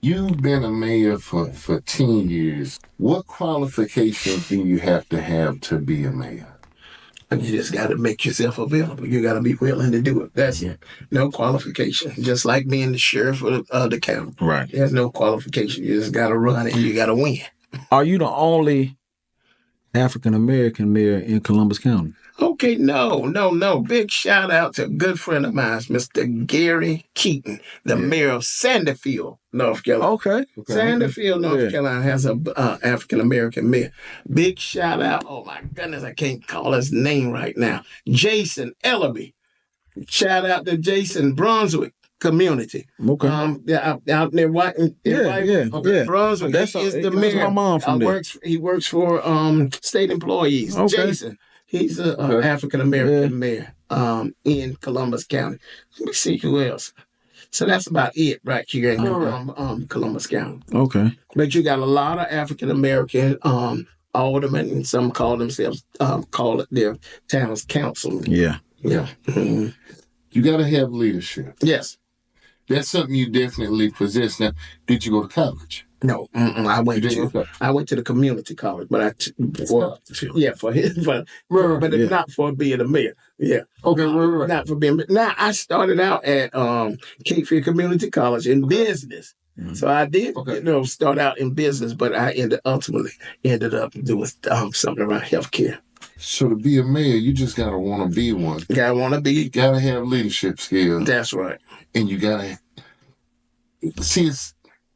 You've been a mayor for 10 years. What qualifications do you have to be a mayor? You just got to make yourself available. You got to be willing to do it. That's it. No qualification. Just like being the sheriff of the county. Right. There's no qualification. You just got to run and you got to win. Are you the only African-American mayor in Columbus County? Okay, no. Big shout out to a good friend of mine, Mr. Gary Keaton, the mayor of Sanderfield, North Carolina. Okay. Sanderfield, North Carolina has a African-American mayor. Big shout out. Oh my goodness, I can't call his name right now. Jason Ellaby. Shout out to Jason, Brunswick community. Okay. Out there, Brunswick. That's the mayor. My mom from there. He works for state employees. Okay. Jason. He's an African-American mayor in Columbus County. Let me see who else. So that's about it right here in Columbus County. Okay. But you got a lot of African-American aldermen, and some call themselves call it their town's councilman. Yeah. Yeah. Mm-hmm. You got to have leadership. Yes. That's something you definitely possess. Now, did you go to college? No, I went to the community college, but but not for being a mayor. Yeah. Okay, right. Not for being. Now I started out at Cape Fear Community College in business. Mm-hmm. So I did, start out in business, but I ultimately ended up doing something around healthcare. So to be a mayor, you just gotta want to be one. You gotta have leadership skills. That's right. And you gotta see.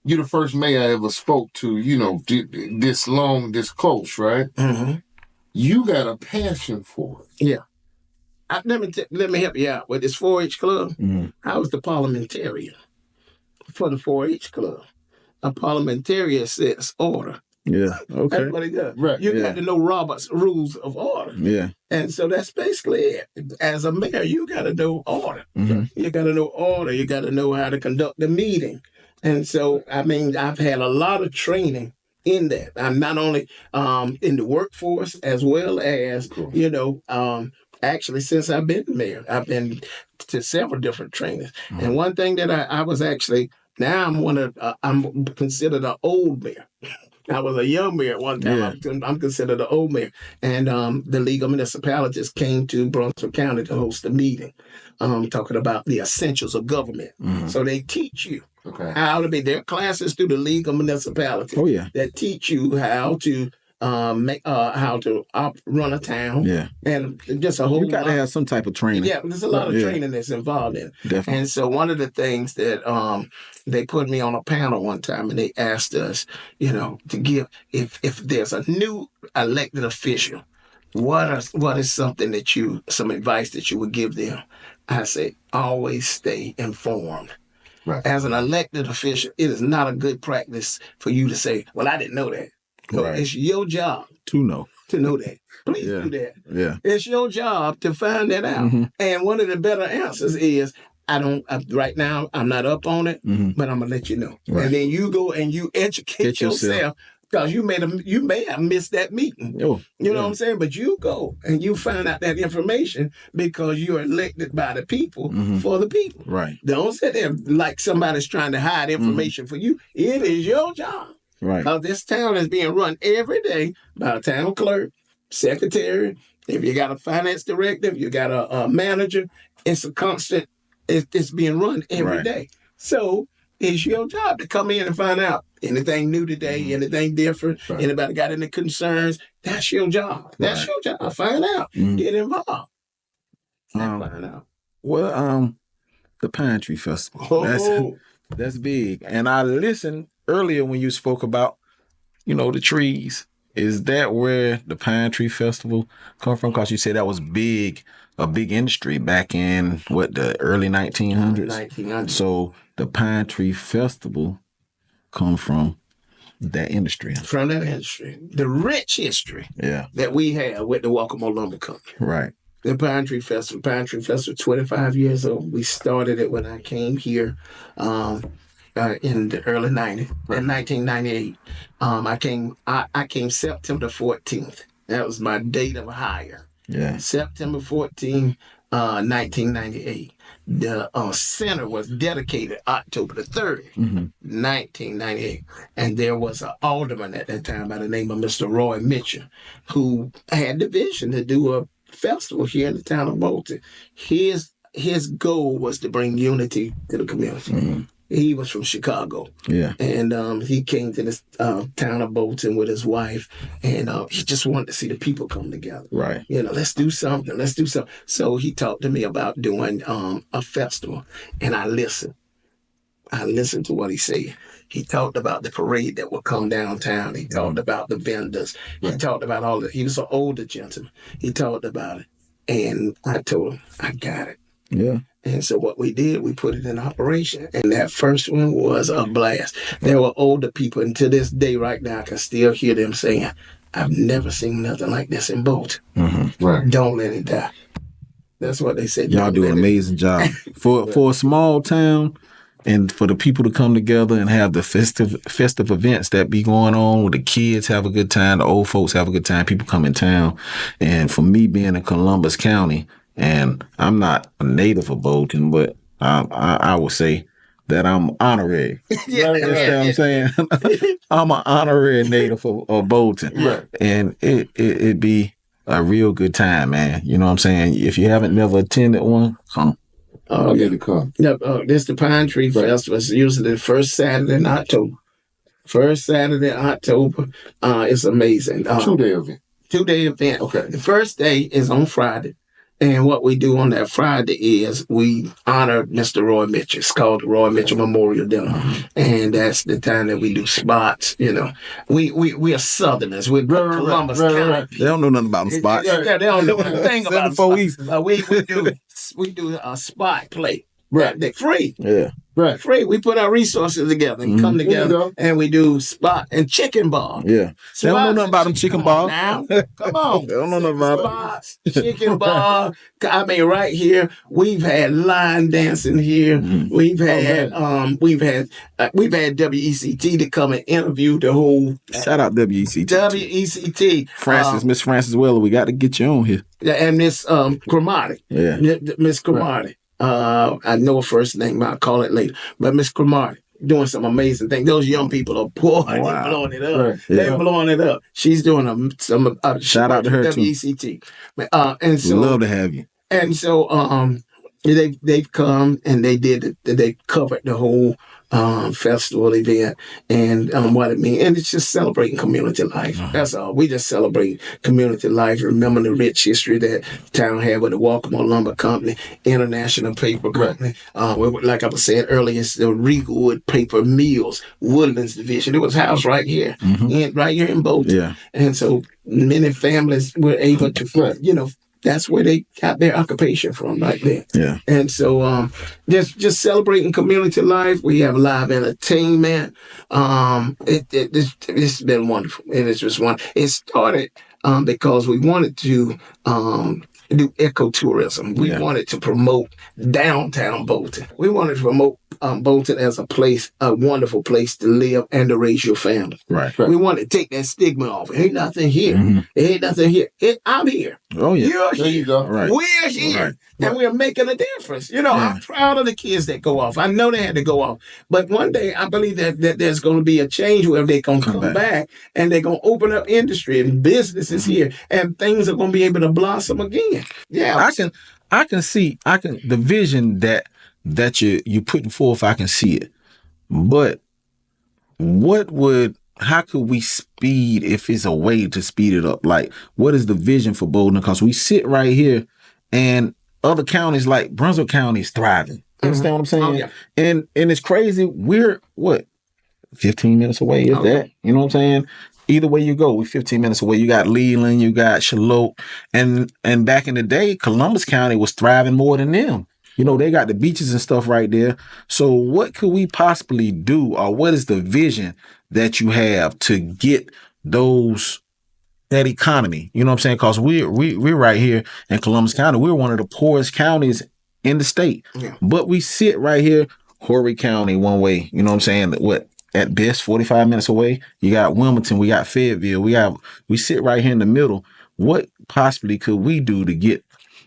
You're the first mayor I ever spoke to, this close, right? Mm-hmm. You got a passion for it. Yeah. Let me help you out with this 4-H club. Mm-hmm. I was the parliamentarian for the 4-H club. A parliamentarian sets order. Yeah. Okay. That's what he does. Right. You got to know Robert's rules of order. Yeah. And so that's basically it. As a mayor, you got to know order. Mm-hmm. You got to know order. You got to know how to conduct the meeting. And so, I've had a lot of training in that. I'm not only in the workforce as well as, actually since I've been mayor, I've been to several different trainings. Mm-hmm. And one thing that I was actually, now I'm considered an old mayor. I was a young mayor at one time. Yeah. I'm considered an old mayor. And the League of Municipalities came to Brunswick County to host a meeting talking about the essentials of government. Mm-hmm. So they teach you how to be. There are classes through the League of Municipalities that teach you how to run a town. Yeah. And just a whole lot. You got to have some type of training. Yeah, there's a lot of training that's involved in it. Definitely. And so one of the things that they put me on a panel one time and they asked us, to give, if there's a new elected official, what is something some advice that you would give them? I say, always stay informed. Right. As an elected official, it is not a good practice for you to say, well, I didn't know that. No, it's your job to know that. Please do that. Yeah. It's your job to find that out. Mm-hmm. And one of the better answers is, right now, I'm not up on it, but I'm going to let you know. Right. And then you go and you educate yourself because you may have missed that meeting. You know what I'm saying? But you go and you find out that information because you're elected by the people for the people. Right. Don't sit there like somebody's trying to hide information for you. It is your job. Right. Because this town is being run every day by a town clerk, secretary. If you got a finance director, if you got a manager, it's a constant. It's being run every day. So it's your job to come in and find out anything new today, anything different. Right. Anybody got any concerns? That's your job. That's your job. Find out. Get involved. Find out. Well, the Pine Tree Festival. That's big. And I listened earlier when you spoke about, the trees. Is that where the Pine Tree Festival come from? Because you said that was a big industry back in, the early 1900s? 1900s. So the Pine Tree Festival come from that industry. From that industry. The rich history that we have with the Walkable Lumber Company. Right. The Pine Tree Festival, 25 years old. We started it when I came here in the early 90s, in 1998. I came September 14th. That was my date of hire. Yeah. September 14th, 1998. The center was dedicated October the 3rd, 1998. And there was an alderman at that time by the name of Mr. Roy Mitchell, who had the vision to do a festival here in the town of Bolton. His goal was to bring unity to the community. Mm-hmm. He was from Chicago. Yeah. And he came to this town of Bolton with his wife, and he just wanted to see the people come together. Right. Let's do something. So he talked to me about doing a festival, and I listened. I listened to what he said. He talked about the parade that would come downtown. He talked about the vendors. He talked about he was an older gentleman. He talked about it. And I told him, I got it. Yeah. And so what we did, we put it in operation. And that first one was a blast. There were older people, and to this day right now, I can still hear them saying, I've never seen nothing like this in Bolton. Mm-hmm. Right. Don't let it die. That's what they said. Y'all do an amazing job. For a small town, and for the people to come together and have the festive events that be going on, where the kids have a good time, the old folks have a good time, people come in town. And for me being in Columbus County, and I'm not a native of Bolton, but I would say that I'm honorary. You understand what I'm saying? I'm an honorary native of Bolton. Right. And it'd be a real good time, man. You know what I'm saying? If you haven't never attended one, come. I need to come. This the Pine Tree Festival. It's usually the first Saturday in October. First Saturday in October. It's amazing. 2-day event. 2-day event. Okay. The first day is on Friday. And what we do on that Friday is we honor Mr. Roy Mitchell. It's called the Roy Mitchell Memorial Dinner. And that's the time that we do spots, you know. We are Southerners. We're Columbus County. They don't know nothing about them spots. They don't know anything about spots. We do a spot play. Right. They're free. Yeah. Right. Free. We put our resources together and come together and we do spot and chicken bar. Yeah. They don't know nothing about them chicken bars. Now, come on. They don't know nothing about spots, chicken bar. I mean, right here, we've had line dancing here. We've had WECT to come and interview the whole. Shout out WECT. WECT. Miss Francis Weller, we got to get you on here. And Miss Cromartie. Yeah. Miss Cromartie. I know her first name, but I'll call it later. But Miss Cromartie doing some amazing things. Those young people are they're blowing it up. Right. They're blowing it up. She's doing some shout out to her too. WECT. And so we'd love to have you. And so they've come and they covered the whole festival event and what it means. And it's just celebrating community life. That's all. We just celebrate community life, remember the rich history that town had with the Walkmore Lumber Company, International Paper Company. Like I was saying earlier, it's the Regalwood Paper Mills, Woodlands Division. It was housed right here, right here in Bolton. Yeah. And so many families were able to, that's where they got their occupation from, right there. Yeah. And so just celebrating community life. We have live entertainment. It's been wonderful. And it's just wonderful. It started because we wanted to do ecotourism. We wanted to promote downtown Bolton. We wanted to promote Bolton as a wonderful place to live and to raise your family. Right. We wanted to take that stigma off. Ain't nothing here. Ain't nothing here. I'm here. Oh, yeah. You're here. There you go. Right. We're here. Right. And we're making a difference. I'm proud of the kids that go off. I know they had to go off. But one day, I believe that there's going to be a change where they're going to come back and they're going to open up industry and businesses here and things are going to be able to blossom again. Yeah. I can see the vision that you're putting forth, I can see it. But how could we speed, if it's a way to speed it up? Like, what is the vision for Bolton? Because we sit right here and other counties like Brunswick County is thriving. You understand what I'm saying? Oh, yeah. And it's crazy. We're 15 minutes away, is that? You know what I'm saying? Either way you go, we're 15 minutes away. You got Leland, you got Shallotte. And back in the day, Columbus County was thriving more than them. They got the beaches and stuff right there. So what could we possibly do, or what is the vision that you have to get that economy? You know what I'm saying? Because we're right here in Columbus County. We're one of the poorest counties in the state. Yeah. But we sit right here, Horry County one way. You know what I'm saying? At best 45 minutes away. You got Wilmington, we got Fayetteville. We sit right here in the middle. What possibly could we do to get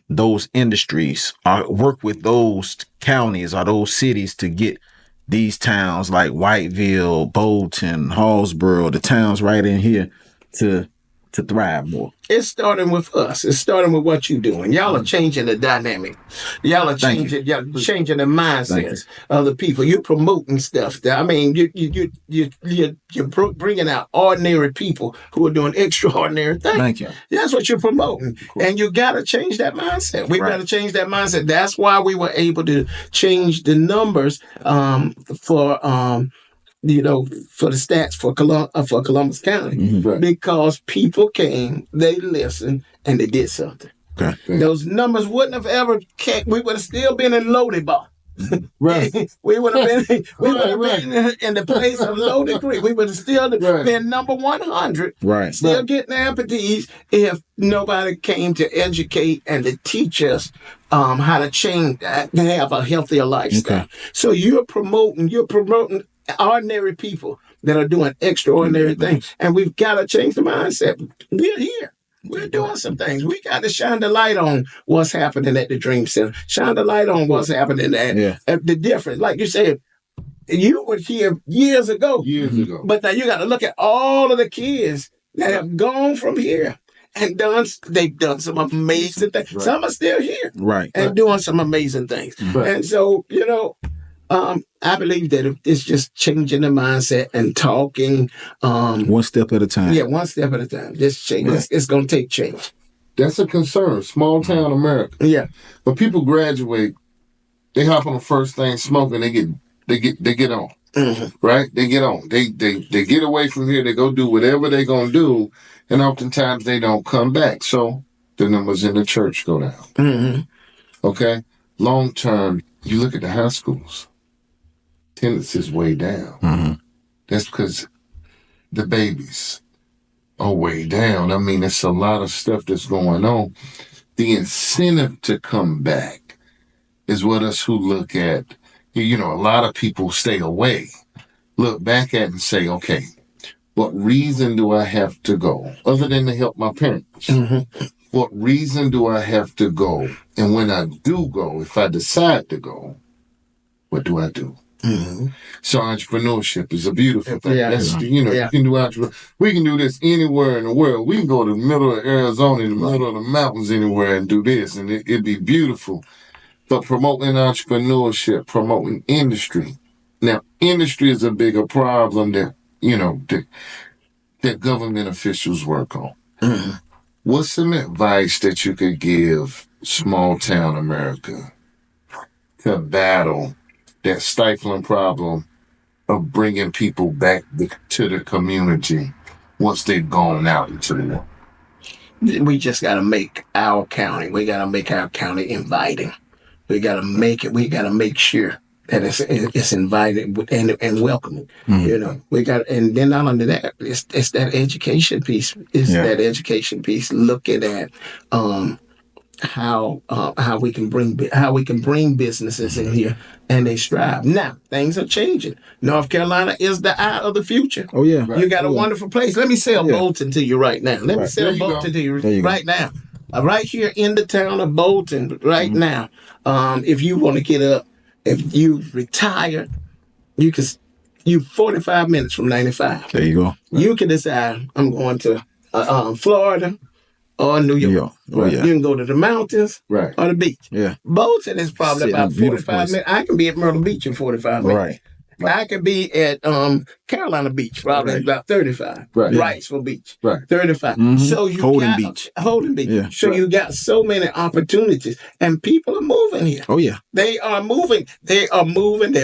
those industries, or work with those counties or those cities to get these towns like Whiteville, Bolton, Hallsboro, the towns right in here to thrive more? It's starting with us. It's starting with what you're doing. Y'all are changing the dynamic. Y'all are changing the mindsets of the people. You're promoting stuff. I mean, you're bringing out ordinary people who are doing extraordinary things. Thank you. That's what you're promoting. Cool. And you got to change that mindset. We've got to change that mindset. That's why we were able to change the numbers for the stats for Columbus County, because people came, they listened, and they did something. Okay. Those numbers wouldn't have ever we would have still been in Lodi Bar. Right. we would have been Right. been in the place of Loaded Creek. We would have still been number 100. Right. Still getting amputees if nobody came to educate and to teach us how to change that, to have a healthier lifestyle. Okay. So you're promoting ordinary people that are doing extraordinary things. And we've got to change the mindset. We're here. We're doing some things. We got to shine the light on what's happening at the Dream Center. Shine the light on what's happening at the difference. Like you said, you were here years ago. But now you got to look at all of the kids that have gone from here and they've done some amazing things. Right. Some are still here. Right. And doing some amazing things. Right. And so, I believe that it's just changing the mindset and talking. One step at a time. Yeah, one step at a time. Just change. Right. It's going to take change. That's a concern. Small town America. Yeah. But people graduate, they hop on the first thing smoking, they get on. Mm-hmm. Right? They get on. They get away from here, they go do whatever they're gonna do, and oftentimes they don't come back. So the numbers in the church go down. Mm-hmm. Okay? Long term, you look at the high schools. Attendance is way down. Mm-hmm. That's because the babies are way down. I mean, it's a lot of stuff that's going on. The incentive to come back is what us who look at, a lot of people stay away, look back at and say, okay, what reason do I have to go? Other than to help my parents. Mm-hmm. What reason do I have to go? And when I do go, if I decide to go, what do I do? Mm-hmm. So entrepreneurship is a beautiful thing. Yeah. That's, you can do entrepreneurship. We can do this anywhere in the world. We can go to the middle of Arizona, in the middle of the mountains anywhere and do this, and it'd be beautiful. But promoting entrepreneurship, promoting industry. Now, industry is a bigger problem that, that government officials work on. Mm-hmm. What's some advice that you could give small town America to battle that stifling problem of bringing people back to the community once they've gone out into the world? We just got to make our county. We got to make our county inviting. We got to make it. We got to make sure that it's invited and welcoming. Mm-hmm. We got, and then not only that, it's that education piece. That education piece looking at how we can bring businesses in here and they strive. Now things are changing. North Carolina is the eye of the future. Oh yeah, you got a wonderful place. Let me sell Bolton to you right now. Let me sell Bolton to you right now. Right here in the town of Bolton, right now. If you want to get up, if you retire, you 45 minutes from 95. There you go. Right. You can decide, I'm going to Florida or New York. Oh, yeah. You can go to the mountains or the beach. Yeah. Bolton is probably about 45 minutes. I can be at Myrtle Beach in 45 minutes. Right. I could be at Carolina Beach, probably about 35. Right. Wrightsville Beach, 35. Mm-hmm. So you Holden Beach. Yeah. So you got so many opportunities, and people are moving here. Oh yeah, they are moving. They're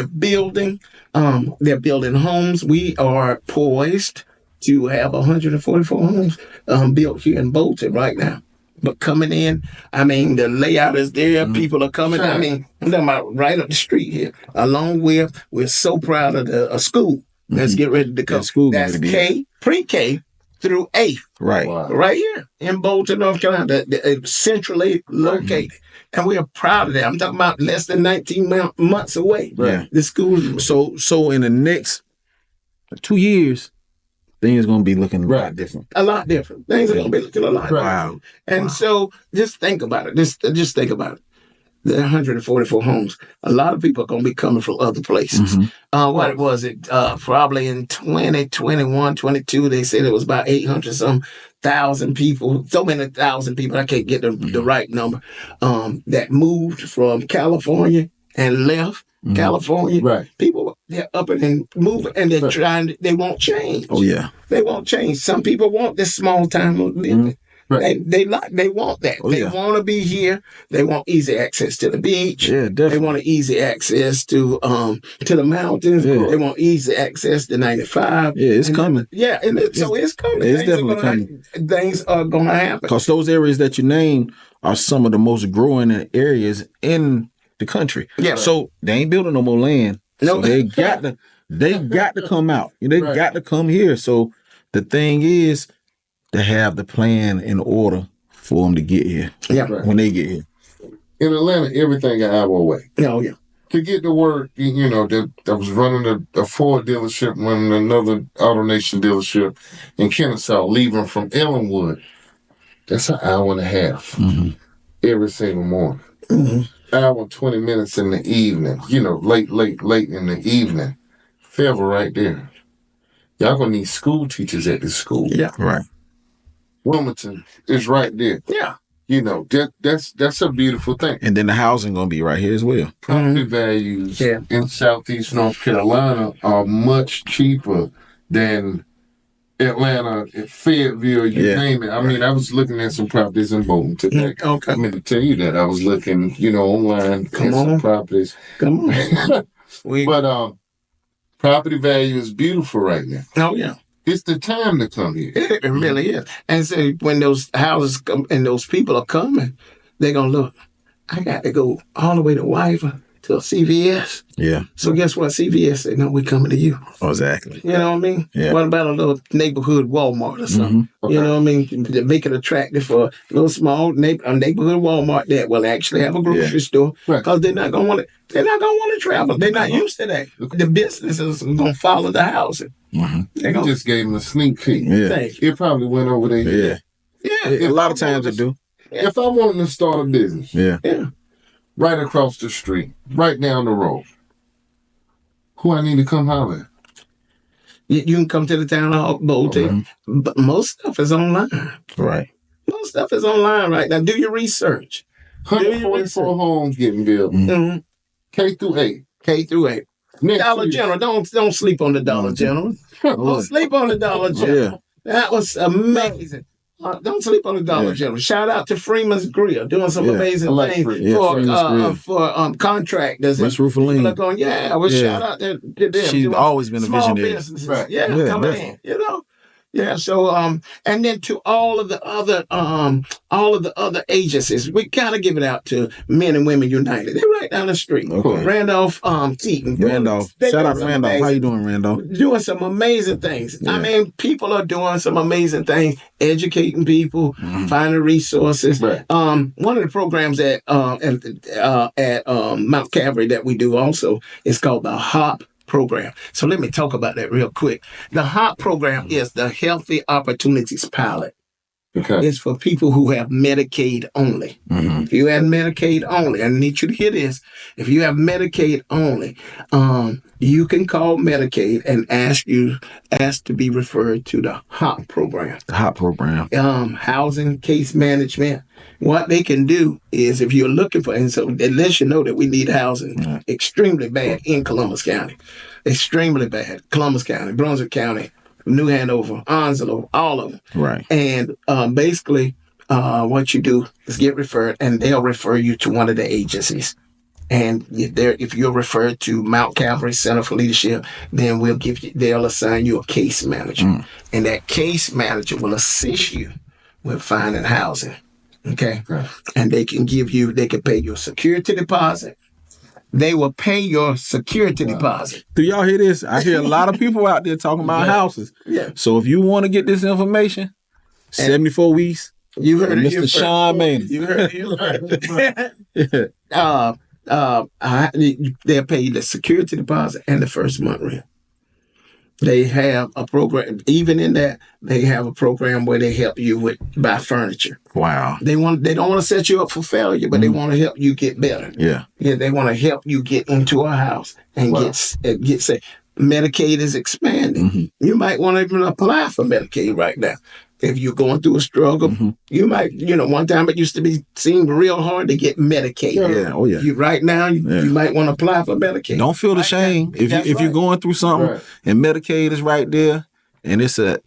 building. They're building homes. We are poised to have 144 homes built here in Bolton right now. But coming in, I mean, the layout is there. Mm-hmm. People are coming. Sure. I mean, I'm talking about right up the street here. Along with, we're so proud of the school. Let's get ready to come. That's pre-K through 8th. Right. Wow. Right here in Bolton, North Carolina, centrally located. And we are proud of that. I'm talking about less than 19 months away. Right. The school. So in the next 2 years, things going to be looking a lot different. A lot different. Things are going to be looking a lot different. Wow. And so just think about it. Just think about it. There are 144 homes. A lot of people are going to be coming from other places. Mm-hmm. What was it? Probably in 2021, 22, they said it was about 800 thousand people. So many thousand people. I can't get the right number. That moved from California and left. Mm-hmm. California, right? People, they're up and moving, and they're trying. They won't change. Oh yeah, they won't change. Some people want this small town living. Mm-hmm. Right. They want that. They want to be here. They want easy access to the beach. Yeah, definitely. They want easy access to the mountains. Yeah. They want easy access to 95. Yeah, it's coming. So it's coming. It's definitely coming. Things are going to happen because those areas that you named are some of the most growing areas in the country. Yeah. So they ain't building no more land. No. So they got to come out. They got to come here. So the thing is to have the plan in order for them to get here. Yeah. When they get here. In Atlanta, everything an hour away. Oh, yeah. To get to work, I was running a Ford dealership, running another AutoNation dealership in Kennesaw, leaving from Ellenwood. That's an hour and a half every single morning. Hour and 20 minutes in the evening, late in the evening. Forever right there. Y'all gonna need school teachers at this school. Yeah. Right. Wilmington is right there. Yeah. That's a beautiful thing. And then the housing gonna be right here as well. Property values in Southeast North Carolina are much cheaper than Atlanta, Fayetteville, you name it. I mean, I was looking at some properties in Bolton today. Okay. I mean, to tell you that I was looking, online at some properties. Come on. But property value is beautiful right now. Oh, yeah. It's the time to come here. It really is. And so when those houses come and those people are coming, they're going to look, I got to go all the way to Wyvern to a CVS. Yeah. So guess what? CVS said, no, we're coming to you. Oh, exactly. You know what I mean? Yeah. What about a little neighborhood Walmart or something? Okay. You know what I mean? To make it attractive for a little small neighborhood Walmart that will actually have a grocery store because they're not going to want to. They're not going to want to travel. They're not used to that. The businesses are going to follow the housing. You just gave them a sneak peek. Yeah. It probably went over there. Yeah. Yeah. A lot of times it do. If I wanted to start a business, right across the street, right down the road, who I need to come holler at? You can come to the town hall, Bolton, but most stuff is online. Right. Most stuff is online right now. Do your research. 144 homes getting built. K through 8. K through 8. Dollar General. Don't sleep on the Dollar General. Don't sleep on the Dollar General. That was amazing. Don't sleep on the Dollar General. Shout out to Freeman's Grill, doing some amazing things for contractors. Miss Rufaline. People are going, shout out to them. She's always been a visionary. Businesses. Right. Come in, Yeah, so and then to all of the other agencies, we gotta give it out to Men and Women United. They're right down the street. Okay. Randolph Eaton. Randolph. Shout out to Randolph. How you doing, Randolph? Doing some amazing things. Yeah. I mean, people are doing some amazing things, educating people, finding resources. Right. One of the programs at Mount Calvary that we do also is called the HOP program. So let me talk about that real quick. The HOP program is the Healthy Opportunities Pilot. Okay. It's for people who have Medicaid only. If you have Medicaid only, I need you to hear this. If you have Medicaid only, you can call Medicaid and ask to be referred to the HOP program. The HOP program. Housing case management. What they can do is, if you're looking for, and so it lets you know that we need housing extremely bad in Columbus County. Extremely bad. Columbus County, Brunswick County, New Hanover, Onslow, all of them. Right. And basically, what you do is get referred, and they'll refer you to one of the agencies. And if you're referred to Mount Calvary Center for Leadership, then they'll assign you a case manager. And that case manager will assist you with finding housing. Okay. Right. And they can pay your security deposit. They will pay your security deposit. Do y'all hear this? I hear a lot of people out there talking about houses. Yeah. So if you want to get this information, 74 weeks. You heard it, Mr. Shawn Maynor. You heard it. They'll pay you the security deposit and the first month rent. They have a program, even in that, they have a program where they help you buy furniture. Wow. They don't want to set you up for failure, but they want to help you get better. Yeah. Yeah, they want to help you get into a house and get safe. Medicaid is expanding. You might want to even apply for Medicaid right now. If you're going through a struggle, you might, one time it used to seem real hard to get Medicaid. Yeah, oh yeah. Right now, you might want to apply for Medicaid. Don't feel the shame if you're going through something and Medicaid is right there, and it's an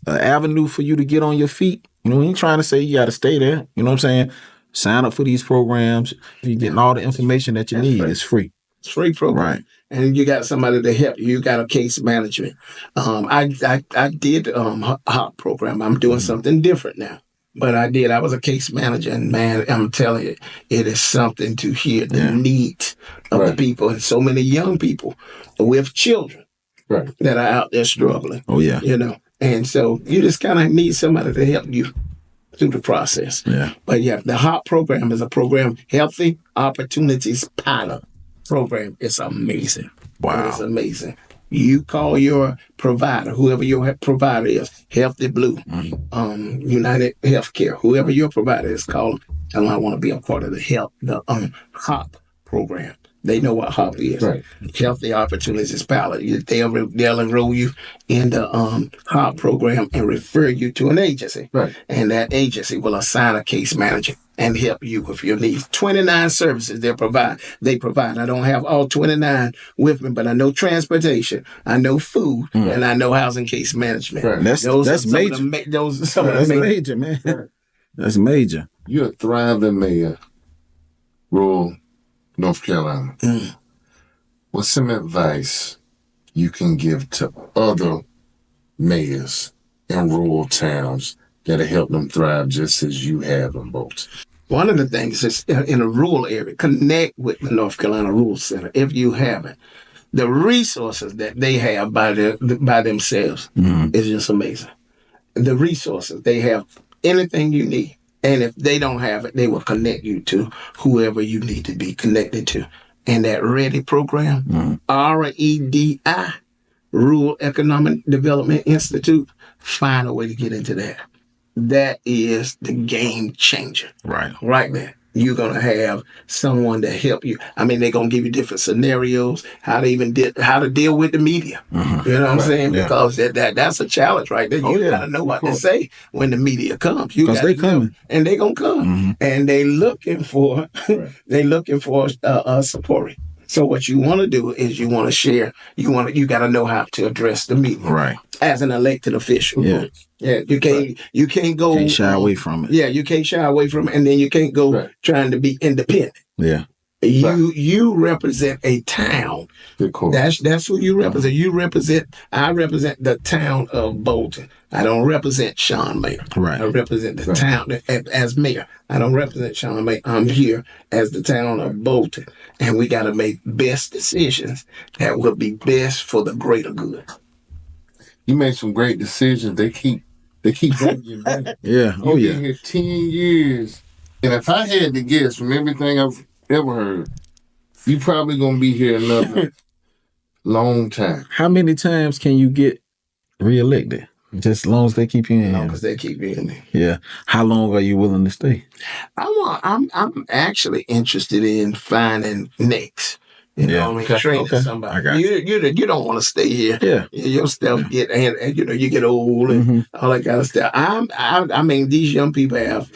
avenue for you to get on your feet. We ain't trying to say you got to stay there. You know what I'm saying? Sign up for these programs. You're getting all the information that you need. It's free. It's free program. Right. And you got somebody to help you. You got a case management. I did HOP program. I'm doing something different now. But I did. I was a case manager, and man, I'm telling you, it is something to hear the needs of the people, and so many young people with children that are out there struggling. Oh yeah. And so you just kind of need somebody to help you through the process. Yeah. But yeah, the HOP program is a program, Healthy Opportunities Pilot program. It's amazing. Wow. It's amazing. You call your provider, whoever your provider is, Healthy Blue, United Healthcare, whoever your provider is, call them. Tell them I want to be a part of the HOP program. They know what HOP is. Right. Healthy Opportunities Pilot. They'll enroll you in the HOP program and refer you to an agency. Right. And that agency will assign a case manager and help you with your needs. 29 services they provide. I don't have all 29 with me, but I know transportation, I know food, and I know housing case management. Right. That's major. That's major, man. Right. That's major. You're a thriving mayor, rural North Carolina. What's some advice you can give to other mayors in rural towns that'll help them thrive just as you have in Bolton? One of the things is in a rural area, connect with the North Carolina Rural Center if you haven't. The resources that they have by themselves is just amazing. The resources, they have anything you need. And if they don't have it, they will connect you to whoever you need to be connected to. And that READY program, REDI, Rural Economic Development Institute, find a way to get into that. That is the game changer. Right there. You're going to have someone to help you. I mean, they're going to give you different scenarios, how to deal with the media. You know what I'm saying? Yeah. Because that's a challenge right there. You got to know what to say when the media comes. Because they coming. And they're going to come. And they looking for support. So what you want to do is you want to share. You got to know how to address the media. Right. As an elected official. Yeah. Yeah, you can't go. Can't shy away from it. Yeah, you can't shy away from it, and then you can't go trying to be independent. Yeah. You represent a town. That's who you represent. I represent the town of Bolton. I don't represent Shawn Maynor. Right. I represent the town as mayor. I don't represent Shawn Maynor. I'm here as the town of Bolton, and we got to make best decisions that will be best for the greater good. You made some great decisions. They keep bringing you back. Yeah. You've been here 10 years. And if I had to guess from everything I've ever heard, you probably going to be here another long time. How many times can you get reelected? Just as long as they keep you in. As long as they keep you in there. Yeah. How long are you willing to stay? I'm actually interested in finding next. You know what I mean? Training somebody. You don't want to stay here. Yeah. Your stuff you get old and all that kind of stuff. I mean, these young people have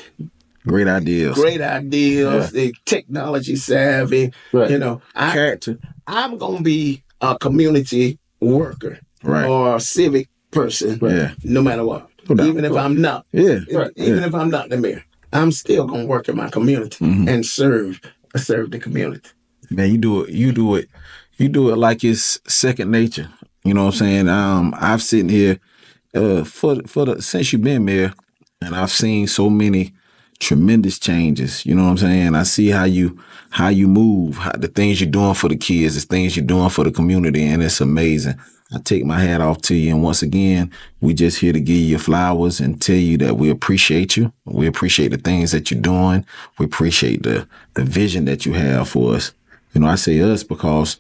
great ideas. Yeah. They technology savvy. Right. Character. I'm gonna be a community worker or a civic person. No matter what. Even if I'm not. Even if I'm not the mayor, I'm still gonna work in my community and serve the community. Man, you do it like it's second nature. You know what I'm saying? I've sitting here since you've been mayor, and I've seen so many tremendous changes. You know what I'm saying? I see how you move, the things you're doing for the kids, the things you're doing for the community, and it's amazing. I take my hat off to you, and once again, we just here to give you your flowers and tell you that we appreciate you. We appreciate the things that you're doing. We appreciate the vision that you have for us. You know, I say us because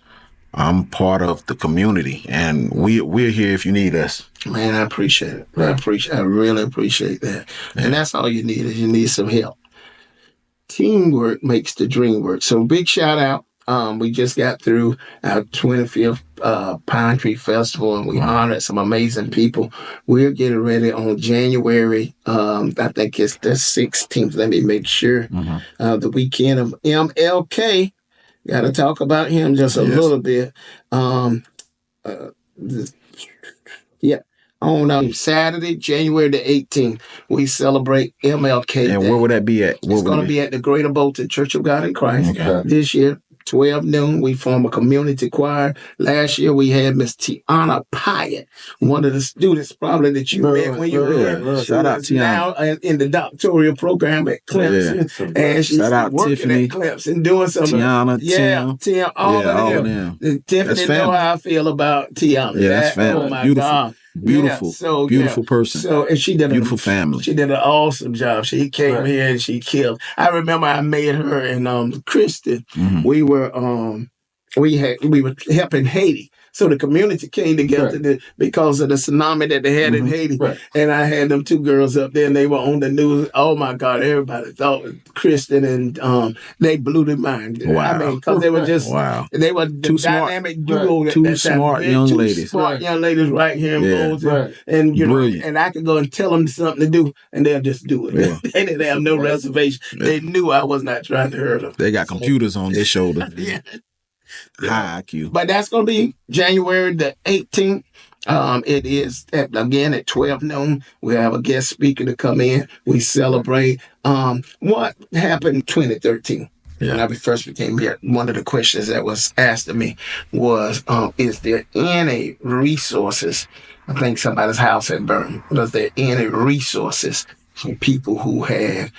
I'm part of the community, and we're here if you need us. Man, I appreciate it. I really appreciate that. Yeah. And that's all you need is you need some help. Teamwork makes the dream work. So big shout out. We just got through our 25th Pine Tree Festival, and we honored some amazing people. We're getting ready on January, I think it's the 16th. Let me make sure. The weekend of MLK. Got to talk about him just a little bit. On Saturday, January the 18th, we celebrate MLK Day. And where would that be at? It's going to be at the Greater Bolton Church of God in Christ this year. 12 noon, we form a community choir. Last year, we had Miss Tiana Pyatt, one of the students probably that you met when you were here. Shout out Tiana. Now in the doctoral program at Clemson. And she's working Tiffany, at Clemson, doing some Tiana, Tim, all of them. Tiffany know how I feel about Tiana. Yeah, that's family. Oh my Beautiful. God. Beautiful, beautiful person. So, and she did beautiful family. She did an awesome job. She came here and she killed. I remember I made her and Kristen. Mm-hmm. We were helping Haiti. So the community came together because of the tsunami that they had in Haiti. Right. And I had them two girls up there and they were on the news. Oh my God, everybody thought Kristen and they blew their mind. Wow. I mean, because they were just, they were the two dynamic duo. Right. Two smart young ladies. Smart young ladies right here in Bolton. Right. And, you Brilliant. Know, and I could go and tell them something to do and they'll just do it. Yeah. They didn't have no reservation. Yeah. They knew I was not trying to hurt them. They got computers on their shoulder. Yeah. High IQ. But that's going to be January the 18th. It is, again, at 12 noon. We have a guest speaker to come in. We celebrate what happened in 2013. Yeah. When I first became here, one of the questions that was asked of me was, is there any resources? I think somebody's house had burned. Was there any resources for people who had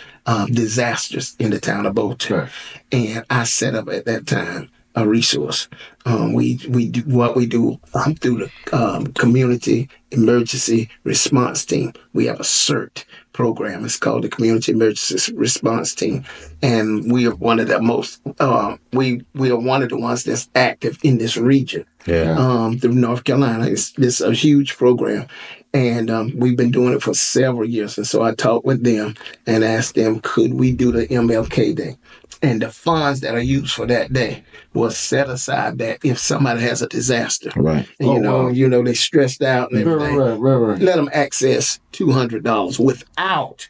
disasters in the town of Bolton? Right. And I set up at that time a resource. We do what we do through the Community Emergency Response Team. We have a CERT program. It's called the Community Emergency Response Team, and we are one of the most. We are one of the ones that's active in this region. Yeah. Through North Carolina, it's a huge program. And we've been doing it for several years. And so I talked with them and asked them, could we do the MLK Day? And the funds that are used for that day was set aside that if somebody has a disaster, right? And you know, they stressed out and everything, right. Let them access $200 without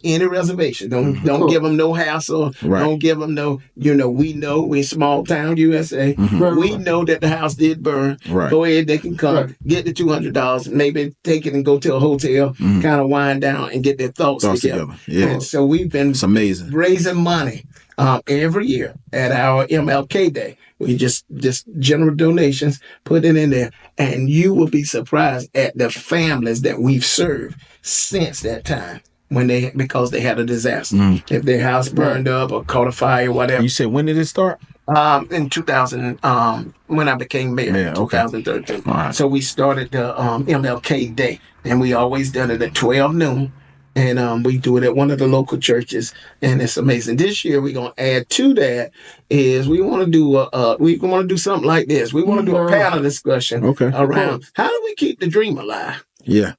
any reservation. Don't give them no hassle. Right. Don't give them no, we know we're small town USA. Mm-hmm. We know that the house did burn. Right. Go ahead, they can come, get the $200, maybe take it and go to a hotel, kind of wind down and get their thoughts together. Yeah. And so we've been raising money every year at our MLK Day. We just general donations, put it in there, and you will be surprised at the families that we've served since that time. Because they had a disaster. If their house burned up or caught a fire or whatever. You said, when did it start? In 2000, when I became mayor in 2013. Okay. Right. So we started the MLK Day, and we always done it at 12 noon. And we do it at one of the local churches, and it's amazing. This year we're gonna add to that is we want to do something like this. We want to do a panel discussion around how do we keep the dream alive. Yeah.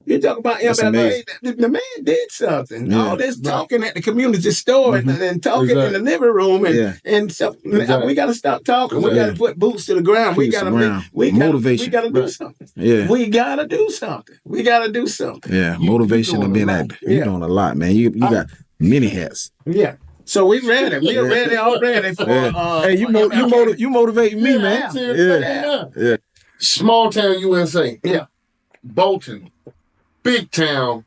You talk about MLK, the man did something. Yeah. All this talking at the community store and talking in the living room and stuff. Exactly. We got to stop talking. We got to put boots to the ground. We got to motivation. We got to do something. Yeah. We got to do something. Yeah. Motivation and being active. You're doing a lot, man. You got many hats. Yeah. So we ready. We're ready already for. Hey, you motivate me, man. Yeah. Small town USA. Yeah. Bolton. Big town,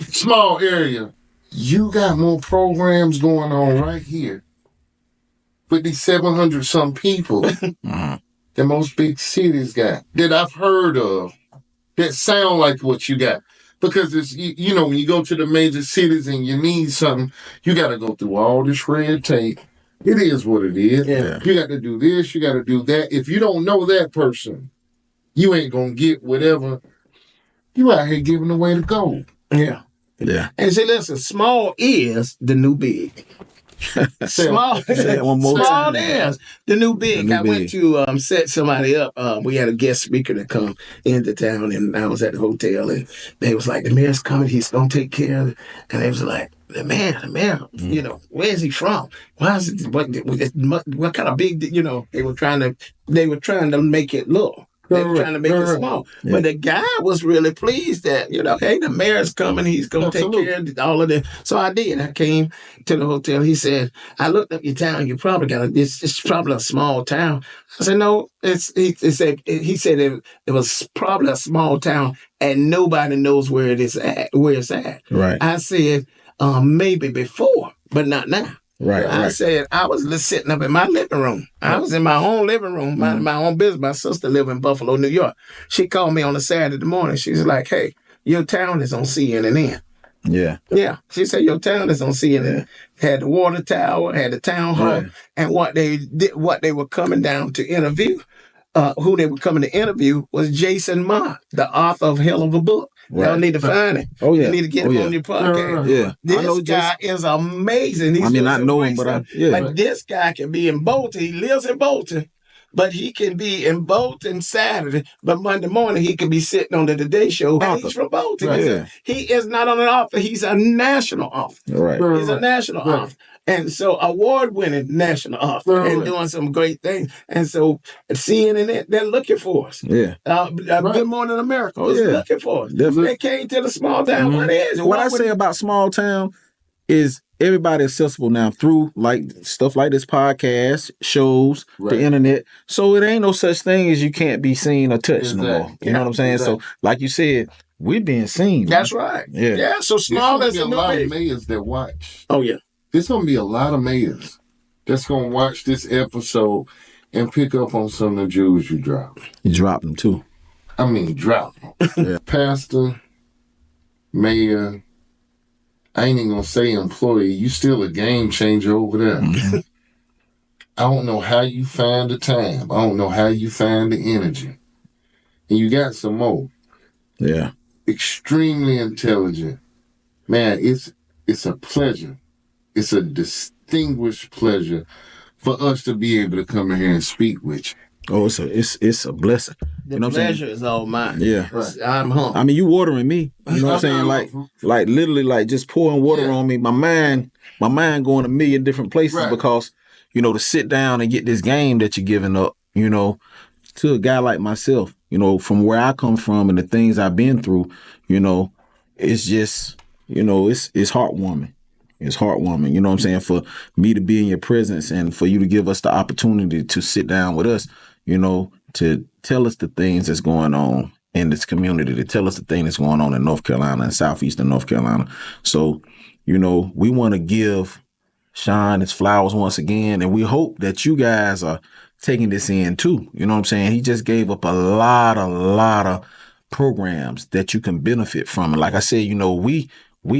small area. You got more programs going on right here with these 700 some people than most big cities got that I've heard of that sound like what you got. Because it's, when you go to the major cities and you need something, you got to go through all this red tape. It is what it is. Yeah. You got to do this, you got to do that. If you don't know that person, you ain't going to get whatever. You out here giving away the gold. Yeah. Yeah. And see, listen, small is the new big. Small is the new big. I went to set somebody up. We had a guest speaker to come into town, and I was at the hotel, and they was like, the mayor's coming. He's going to take care of it. And they was like, the mayor, where is he from? Why is it, what kind of big, they were trying to make it look. They were trying to make it small. Yeah. But the guy was really pleased that, hey, the mayor's coming. He's going to take care of all of this. So I did. I came to the hotel. He said, I looked up your town. You probably it's probably a small town. I said, no, he said it was probably a small town and nobody knows where it's at. Right. I said, maybe before, but not now. Right. I said, I was sitting up in my living room. I was in my own living room, minding my own business. My sister lived in Buffalo, New York. She called me on a Saturday morning. She was like, hey, your town is on CNN. Yeah. Yeah. She said, your town is on CNN. Had the water tower, had the town hall, and what they were coming down to interview. Who they were coming to interview was Jason Ma, the author of Hell of a Book. Y'all need to find him. Oh, yeah. You need to get him on your podcast. Yeah. This guy is amazing. He's I know him, but But this guy can be in Bolton. He lives in Bolton, but he can be in Bolton Saturday, but Monday morning he can be sitting on the Today Show. And he's from Bolton. Yeah. He is not on an author. He's a national author. Right. He's a national author. And so award-winning national author and doing some great things. And so CNN, they're looking for us. Yeah. Good Morning America is looking for us. Definitely. They came to the small town. What is it? What I say about small town is everybody accessible now through like stuff like this podcast, shows, the internet. So it ain't no such thing as you can't be seen or touched no more. You know what I'm saying? So like you said, we're being seen. That's right. Yeah. So small as a lot of mayors that watch. Oh yeah. There's gonna be a lot of mayors that's gonna watch this episode and pick up on some of the jewels you drop. You dropped them too. I mean, drop them. Pastor, mayor, I ain't even gonna say employee. You still a game changer over there. I don't know how you find the time. I don't know how you find the energy. And you got some more. Yeah. Extremely intelligent. Man, it's a pleasure. It's a distinguished pleasure for us to be able to come in here and speak with you. Oh, it's a blessing. The pleasure is all mine. Yeah. I'm humble. I mean, you watering me. You know what I'm saying? Like literally like just pouring water on me. My mind going a million different places because, you know, to sit down and get this game that you're giving up, you know, to a guy like myself, you know, from where I come from and the things I've been through, you know, it's just, you know, it's heartwarming. It's heartwarming, you know what I'm saying, for me to be in your presence and for you to give us the opportunity to sit down with us, you know, to tell us the things that's going on in this community, to tell us the thing that's going on in North Carolina and southeastern North Carolina. So, you know, we want to give Shawn his flowers once again, and we hope that you guys are taking this in too. You know what I'm saying? He just gave up a lot of programs that you can benefit from. And like I said, you know, we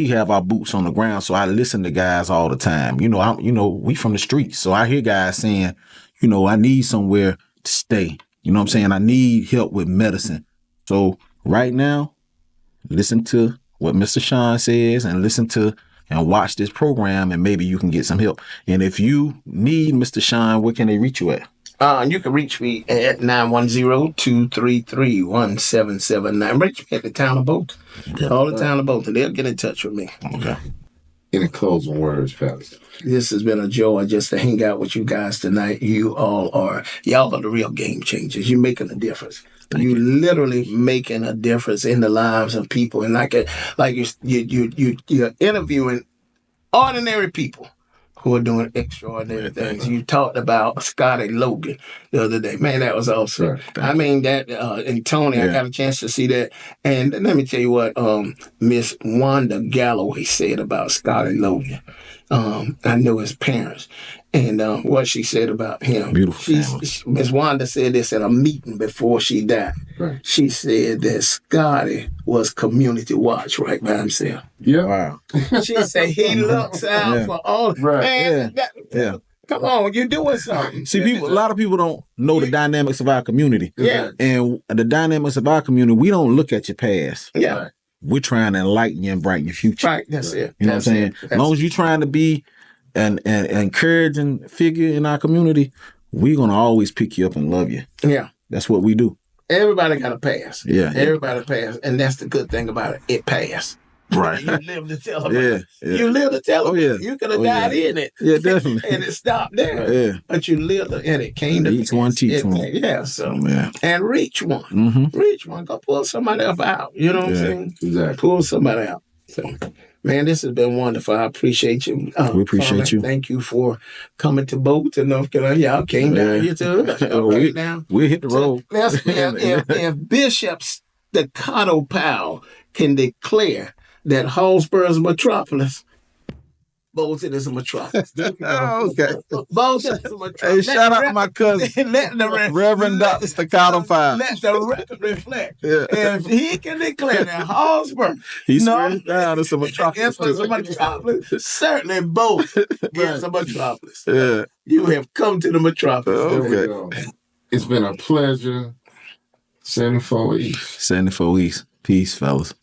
have our boots on the ground, so I listen to guys all the time. You know, we from the streets, so I hear guys saying, you know, I need somewhere to stay. You know what I'm saying? I need help with medicine. So right now, listen to what Mr. Shawn says and listen to and watch this program, and maybe you can get some help. And if you need Mr. Shawn, where can they reach you at? You can reach me at 910-233-1779. Reach me at the town of Bolton. All the town of Bolton. They'll get in touch with me. Okay. Any closing words, Pastor? This has been a joy just to hang out with you guys tonight. Y'all are the real game changers. You're making a difference. You literally making a difference in the lives of people. And you're interviewing ordinary people who are doing extraordinary things. You talked about Scotty Logan the other day. Man, that was awesome. Right. I mean, that, and Tony, I got a chance to see that. And let me tell you what Miss Wanda Galloway said about Scotty Logan. I know his parents. And what she said about him. Beautiful family. Miss Wanda said this at a meeting before she died. Right. She said that Scotty was community watch right by himself. Yeah. Wow. She said he looks out for all. Right. Man, come on, you're doing something. See, a lot of people don't know the dynamics of our community. Yeah. And the dynamics of our community, we don't look at your past. Yeah. Right. We're trying to enlighten you and brighten your future. Right, that's it. You know what I'm saying? As long as you're trying to be an encouraging figure in our community, we're going to always pick you up and love you. Yeah. That's what we do. Everybody got to pass. Yeah. Everybody pass. And that's the good thing about it. It passed. Right. You live to tell about it. Yeah. You live to tell about it. You could have died in it. Yeah, definitely. And it stopped there. Yeah. But you lived and it came to Each one teach one. Yeah. So, Yeah. and reach one. Mm-hmm. Reach one. Go pull somebody else out. You know what I'm saying? Exactly. Pull somebody out. So, man, this has been wonderful. I appreciate you. We appreciate you. Thank you for coming to Bolton, North Carolina. Y'all came down here too. We'll hit the road. If Bishop Staccato Powell can declare that Hallsboro's metropolis, Bolton is a metropolis. Okay. Bolton is a metropolis. Hey, shout out to my cousin, Reverend Dr. Staccato Five. Let the record reflect. Yeah. If he can declare that Hallsburg, He swears down it's a it's metropolis. a metropolis, certainly both is a metropolis. Yeah. You have come to the metropolis. There we Okay. go. It's been a pleasure. 74 East. 74 East. Peace, fellas.